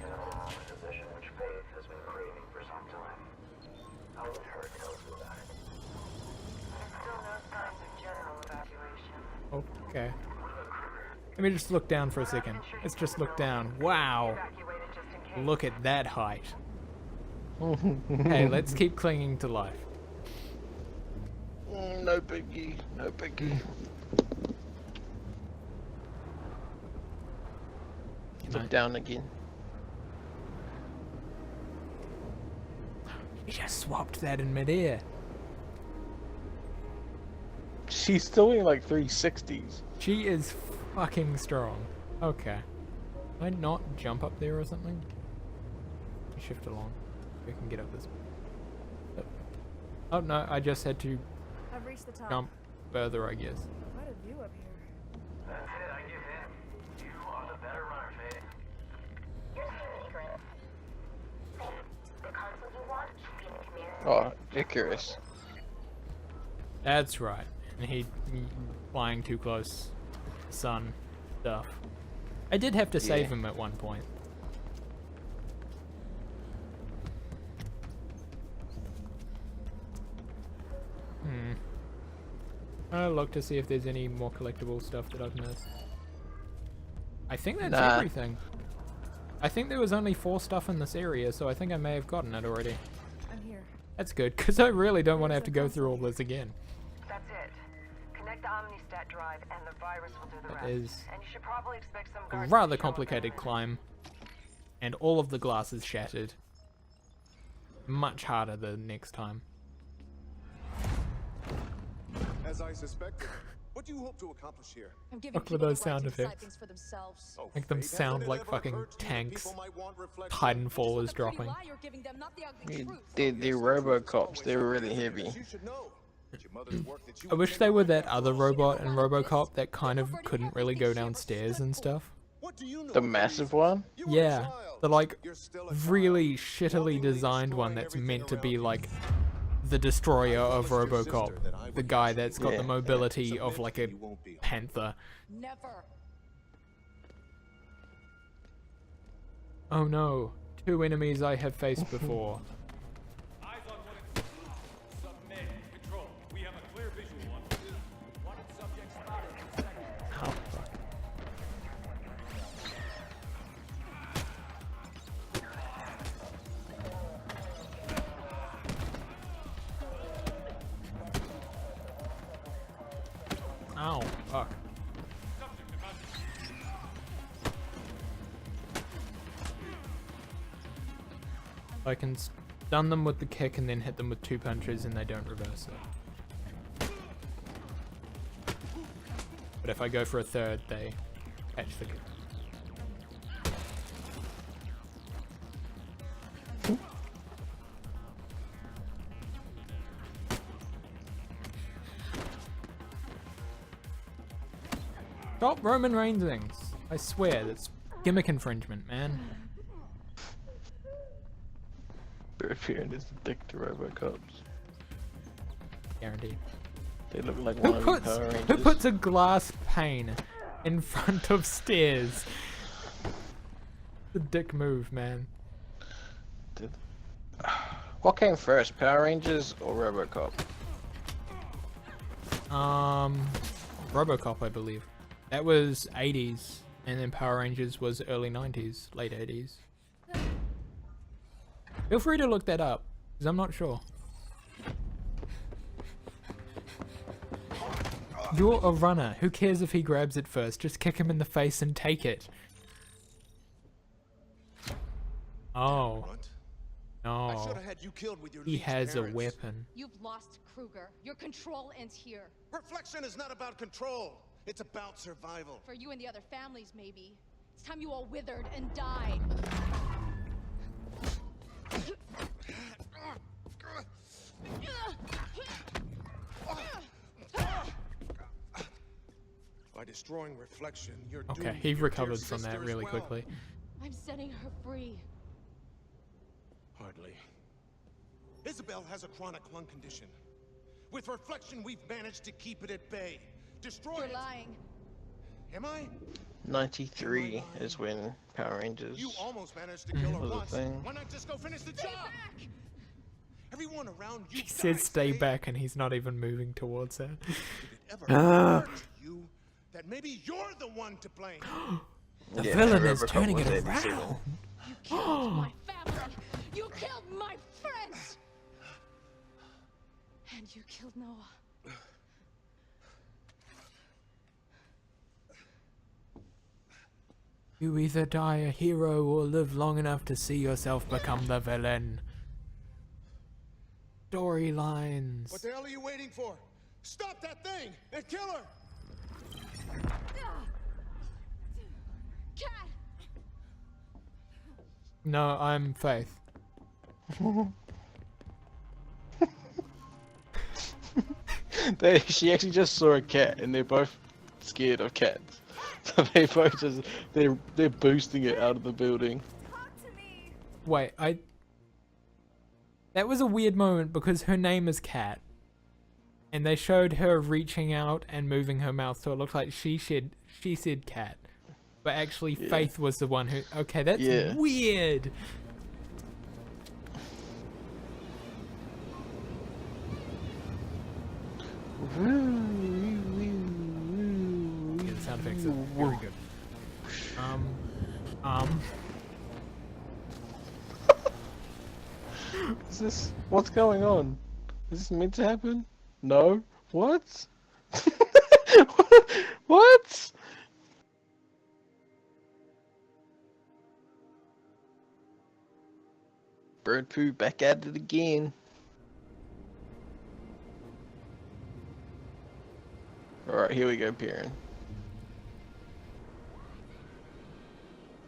An old possession which Faith has been craving for some time. I'll let her tell you about it. There's still no signs of general evacuation. Okay. Let me just look down for a second. Let's just look down. Wow. Look at that height. Hey, let's keep clinging to life. No biggie. No biggie. Look down again. We just swapped that in midair. She's doing like 360s. She is fucking strong. Okay. Can I not jump up there or something? Shift along. We can get up this. Yep. Oh no, I just had to I've reached the top. jump further, I guess. Quite a view up here. That's it, I give in. You are the better runner, Faye. You're too ignorant. The console you want should be in the command. Oh, Icarus. That's right. And he flying too close. Sun stuff. I did have to save him at one point. I'll look to see if there's any more collectible stuff that I've missed. I think that's everything. I think there was only 4 stuff in this area, so I think I may have gotten it already. I'm here. That's good, because I really don't want to have to go through all this again. That's it. Connect the Omnistat drive and the virus will do the rest. It is And you should probably expect some a guards rather to show up complicated in a minute. climb. And all of the glass is shattered. Much harder the next time. As I suspected. What do you hope to accomplish here? I'm giving Fuck with people those the right sound to decide effects. things for themselves. Make them sound like fucking tanks. Titanfall is dropping. The Robocops, they were really heavy. I wish they were that other robot in Robocop that kind of couldn't really go downstairs and stuff. The massive one? Yeah, the like really shittily designed one that's meant to be like the destroyer of Robocop. The guy that's got the mobility of like a panther. Never. Oh no, 2 enemies I have faced before. Eyes on one. Submit. Control. We have a clear visual on. Wanted subject spotted in seconds. Oh, fuck. Ow, fuck. I can stun them with the kick and then hit them with 2 punches and they don't reverse it. But if I go for a third, they catch the kick. Stop Roman Reignsing! I swear, that's gimmick infringement, man. Appearing as a dick to Robocops. Guaranteed. They look like one of the Power Who Rangers. puts a glass pane in front of stairs? The dick move, man. What came first, Power Rangers or Robocop? Robocop, I believe. That was 80s, and then Power Rangers was early 90s, late 80s. Feel free to look that up, because I'm not sure. You're a runner. Who cares if he grabs it first? Just kick him in the face and take it. Oh. No. He has a weapon. You've lost Kruger. Your control ends here. Reflection is not about control. It's about survival. For you and the other families, maybe. It's time you all withered and died. By destroying Reflection, you're Okay, doomed he your dear recovered from sister that as really well. quickly. I'm setting her free. Hardly. Isabel has a chronic lung condition. With Reflection, we've managed to keep it at bay. Destroy You're it. lying. Am I? 93 is when Power Rangers You almost managed to kill her was a once. thing. Why not just go finish the job? Everyone around you He said dies, stay Faye. back and he's not even moving towards her. Did it ever occur to you that maybe you're the one to blame? The Yeah, villain is Robocop turning was it 87. around. You killed my family. You killed my friends. And you killed Noah. You either die a hero or live long enough to see yourself become the villain. Storylines. What the hell are you waiting for? Stop that thing and kill her! Cat! No, I'm Faith. She actually just saw a cat, and they're both scared of cats. So they both just they're boosting it out of the building. Wait, that was a weird moment because her name is Cat. And they showed her reaching out and moving her mouth so it looked like she said cat. But actually Faith was the one who... Okay, that's weird. Yeah, the sound effects are very good. Is this... What's going on? Is this meant to happen? No? What? What? Bird poo back at it again. Alright, here we go, Perrin.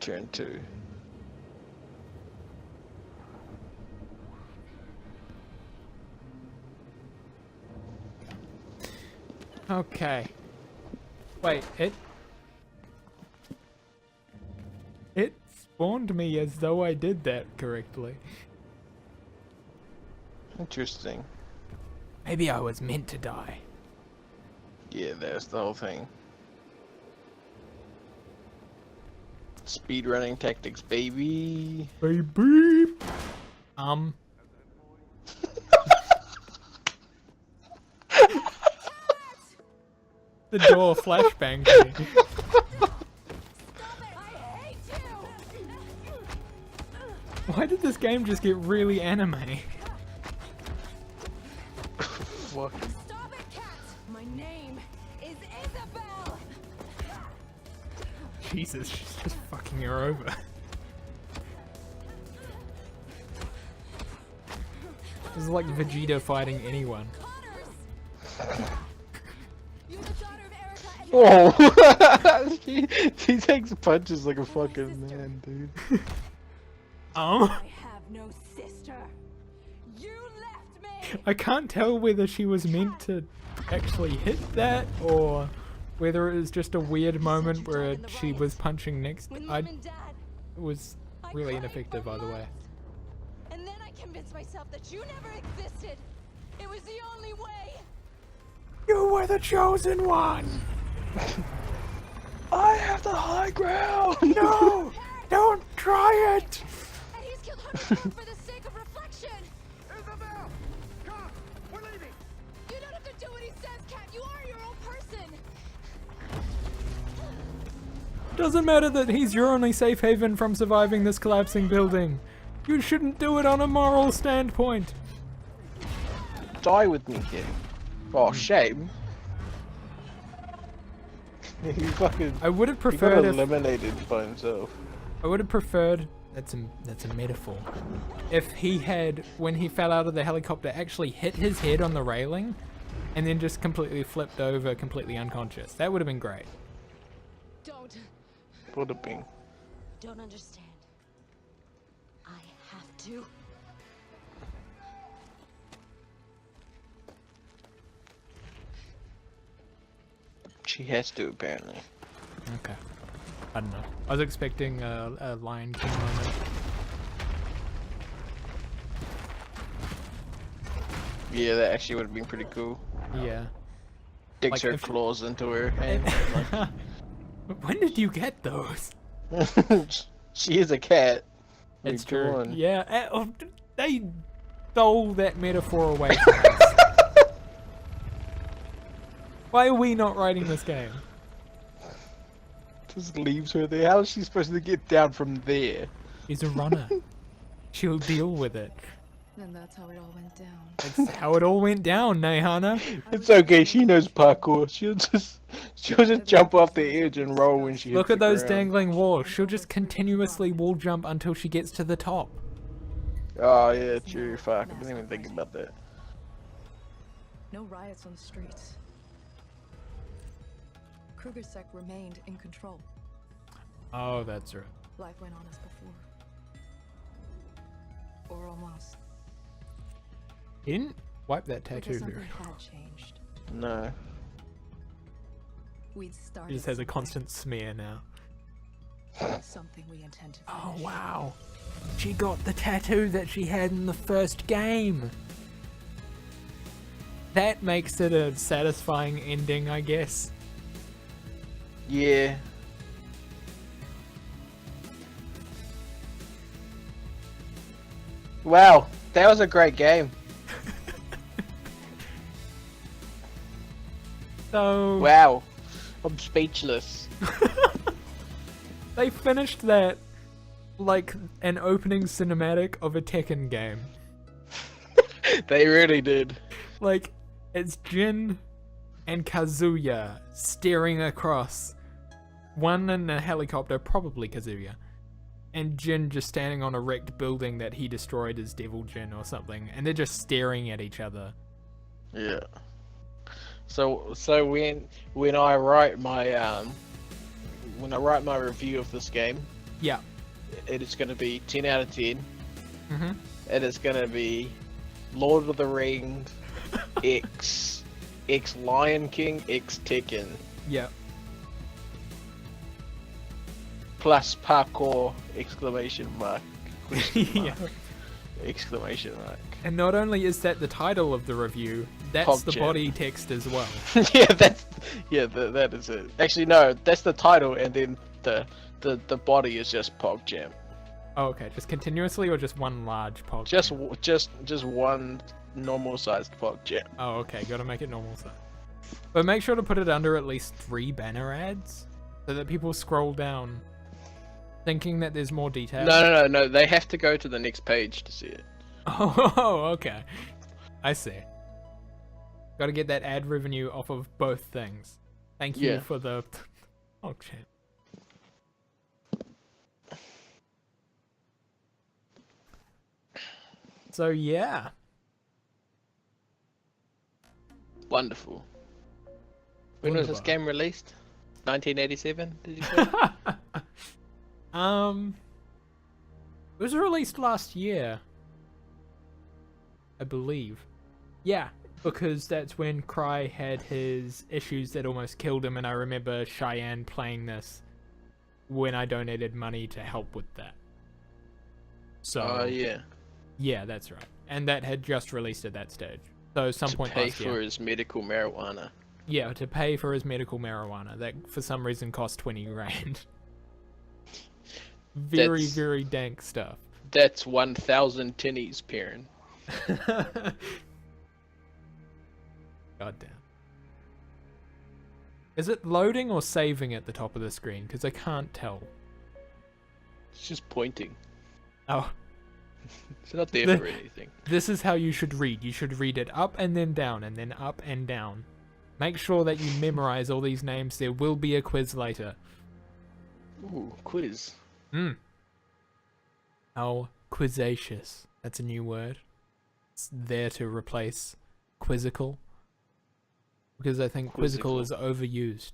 Turn 2. Okay. Wait, it spawned me as though I did that correctly. Interesting. Maybe I was meant to die. Yeah, that's the whole thing. Speedrunning tactics, baby. Baby. The door flashbanged me. Why did this game just get really anime? What? Stop it, Cat! My name is Isabel! Jesus, she's just fucking her over. This is like Vegeta fighting anyone. Oh! he takes punches like a fucking man, dude. I have no sister. You left me. I can't tell whether she was meant to actually hit that or whether it was just a weird moment where she was punching next. It was really ineffective either way. And then I convinced myself that you never existed. It was the only way. You were the chosen one. I have the high ground. No, don't try it. And he's killed hundreds more for the sake of reflection. Isabel! Come! We're leaving! You don't have to do what he says, Cat. You are your own person. Doesn't matter that he's your only safe haven from surviving this collapsing building. You shouldn't do it on a moral standpoint. Die with me, kid. Oh, shame. He fucking. I would have He preferred got if eliminated by himself. I would have preferred. That's a metaphor. If he had, when he fell out of the helicopter, actually hit his head on the railing, and then just completely flipped over, completely unconscious. That would have been great. Don't. Would have been. Don't understand. I have to. She has to, apparently. Okay. I don't know. I was expecting a Lion King moment. Yeah, that actually would have been pretty cool. Yeah. Digs Like her if- claws into her hand. When did you get those? She is a cat. It's Come true. on. Yeah, they stole that metaphor away from us. Why are we not writing this game? Just leaves her there. How is she supposed to get down from there? She's a runner. She'll deal with it. And that's how it all went down. That's how it all went down, Nehana. It's okay. She knows parkour. She'll just jump off the edge and roll when she hits Look at the those ground. dangling walls. She'll just continuously wall jump until she gets to the top. Oh yeah, true. Fuck. I didn't even think about that. No riots on the streets. Kruger's sect remained in control. Oh, that's right. Life went on as before. Or almost. He didn't wipe that tattoo Because very something well. had changed. No. We'd started He just has a something. constant smear now. Something we intend to Oh finish. wow. She got the tattoo that she had in the first game. That makes it a satisfying ending, I guess. Yeah. Wow, that was a great game. So Wow, I'm speechless. they finished that like an opening cinematic of a Tekken game. They really did. Like, it's Jin and Kazuya staring across. One in a helicopter, probably Kazuya. And Jin just standing on a wrecked building that he destroyed as Devil Jin or something. And they're just staring at each other. Yeah. So when I write my review of this game, Yeah. it is going to be 10 out of 10. Mm-hmm. It is going to be Lord of the Rings X Lion King X Tekken Yeah. plus parkour exclamation mark question mark Yeah. exclamation mark. And not only is that the title of the review, that's Pog the Jam. body text as well. That is it. Actually, no, that's the title, and then the body is just Pog Jam. Oh, okay. Just continuously or just one large Pog Just Jam? just one normal sized Pog Jam. Oh, okay. Gotta make it normal size. But make sure to put it under at least 3 banner ads so that people scroll down thinking that there's more detail. No. They have to go to the next page to see it. Oh, okay. I see. Gotta get that ad revenue off of both things. Thank you Yeah. for the... Oh, shit. So, yeah. Wonderful. When was this Wunderbar. game released? 1987, did you say? It was released last year, I believe. Yeah, because that's when Cry had his issues that almost killed him, and I remember Cheyenne playing this when I donated money to help with that. So, Oh, yeah. Yeah, that's right. And that had just released at that stage. So some To point pay last for year. his medical marijuana. Yeah, to pay for his medical marijuana. That for some reason cost 20 grand. Very, That's- very dank stuff. That's 1,000 tinnies, Perrin. Goddamn. Is it loading or saving at the top of the screen? Because I can't tell. It's just pointing. Oh. It's not there for anything. This is how you should read. You should read it up and then down and then up and down. Make sure that you memorize all these names. There will be a quiz later. Ooh, quiz. How quizacious. That's a new word. It's there to replace quizzical. Because I think quizzical is overused.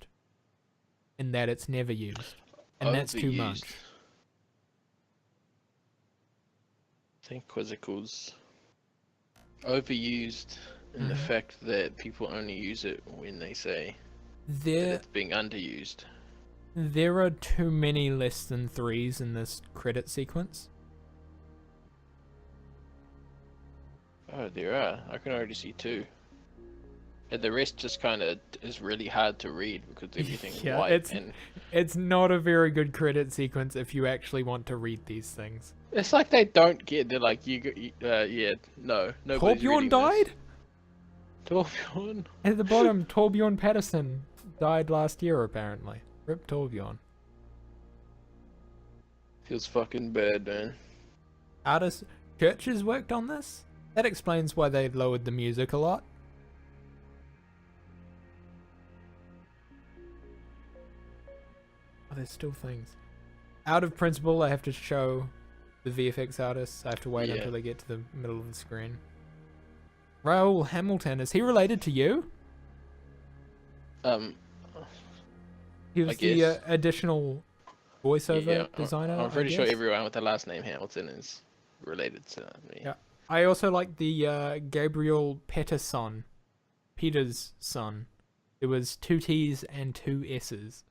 In that it's never used. And that's too much. Overused. I think quizzical's overused in the fact that people only use it when they say that it's being underused. There are too many less than 3s in this credit sequence. Oh, there are. I can already see 2. And the rest just kind of is really hard to read because everything's Yeah, white. it's not a very good credit sequence if you actually want to read these things. It's like they don't get. They're like, yeah, no. Nobody's Torbjorn reading died? this. Torbjorn? At the bottom, Torbjorn Patterson died last year, apparently. Rip Torbjorn. Feels fucking bad, man. Artists, churches worked on this? That explains why they lowered the music a lot. Oh, there's still things. Out of principle, I have to show the VFX artists. I have to wait Yeah. until they get to the middle of the screen. Raoul Hamilton, is he related to you? He was the additional voiceover designer. I'm I pretty sure guess? everyone with the last name Hamilton is related to me. Yeah. I also like the Gabriel Peter's son. It was 2 T's and 2 S's.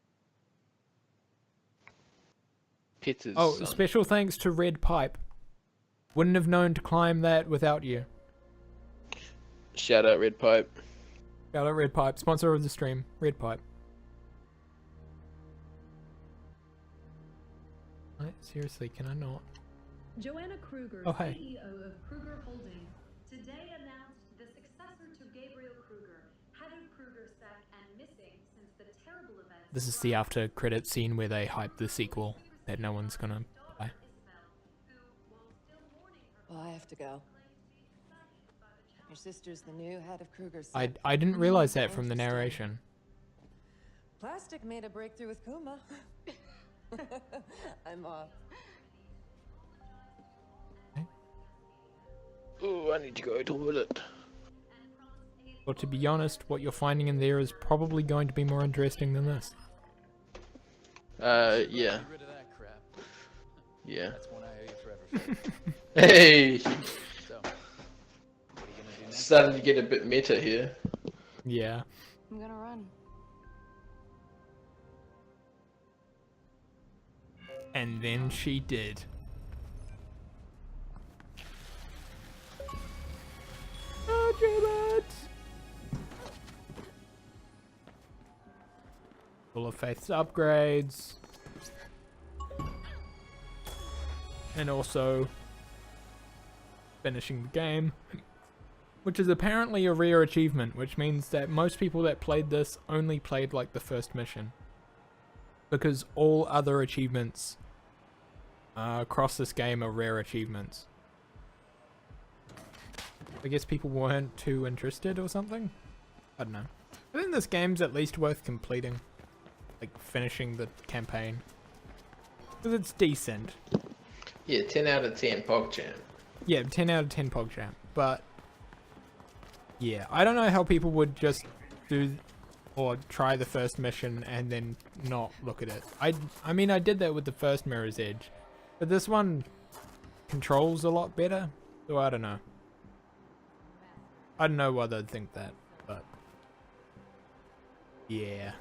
Peter's Oh, son. special thanks to Red Pipe. Wouldn't have known to climb that without you. Shout out Red Pipe. Shout out Red Pipe, sponsor of the stream. Red Pipe. Seriously, can I not? Joanna Kruger, Oh, hey. CEO of Kruger Holdings, today announced the successor to Gabriel Kruger, Heather Kruger Sack, and missing since the terrible events. This is the after credit scene where they hype the sequel that no one's gonna buy. Well, I have to go. Your sister's the new head of Kruger Sack. I didn't realize that from the narration. Plastic made a breakthrough with Kuma. I'm off. Ooh, I need to go to the toilet. Well, to be honest, what you're finding in there is probably going to be more interesting than this. Yeah. Get rid of that crap. Yeah. That's one I owe you for everything. Hey! So, what are you gonna do next? Starting to get a bit meta here. Yeah. I'm gonna run. And then she did. Full of Faith's upgrades. And also finishing the game. Which is apparently a rare achievement, which means that most people that played this only played like the first mission. Because all other achievements across this game are rare achievements. I guess people weren't too interested or something? I don't know. I think this game's at least worth completing. Like, finishing the campaign. Because it's decent. Yeah, 10 out of 10 PogChamp. Yeah, 10 out of 10 PogChamp. But, yeah, I don't know how people would just do or try the first mission and then not look at it. I mean, I did that with the first Mirror's Edge. But this one controls a lot better. So I don't know. I don't know why they'd think that, but yeah.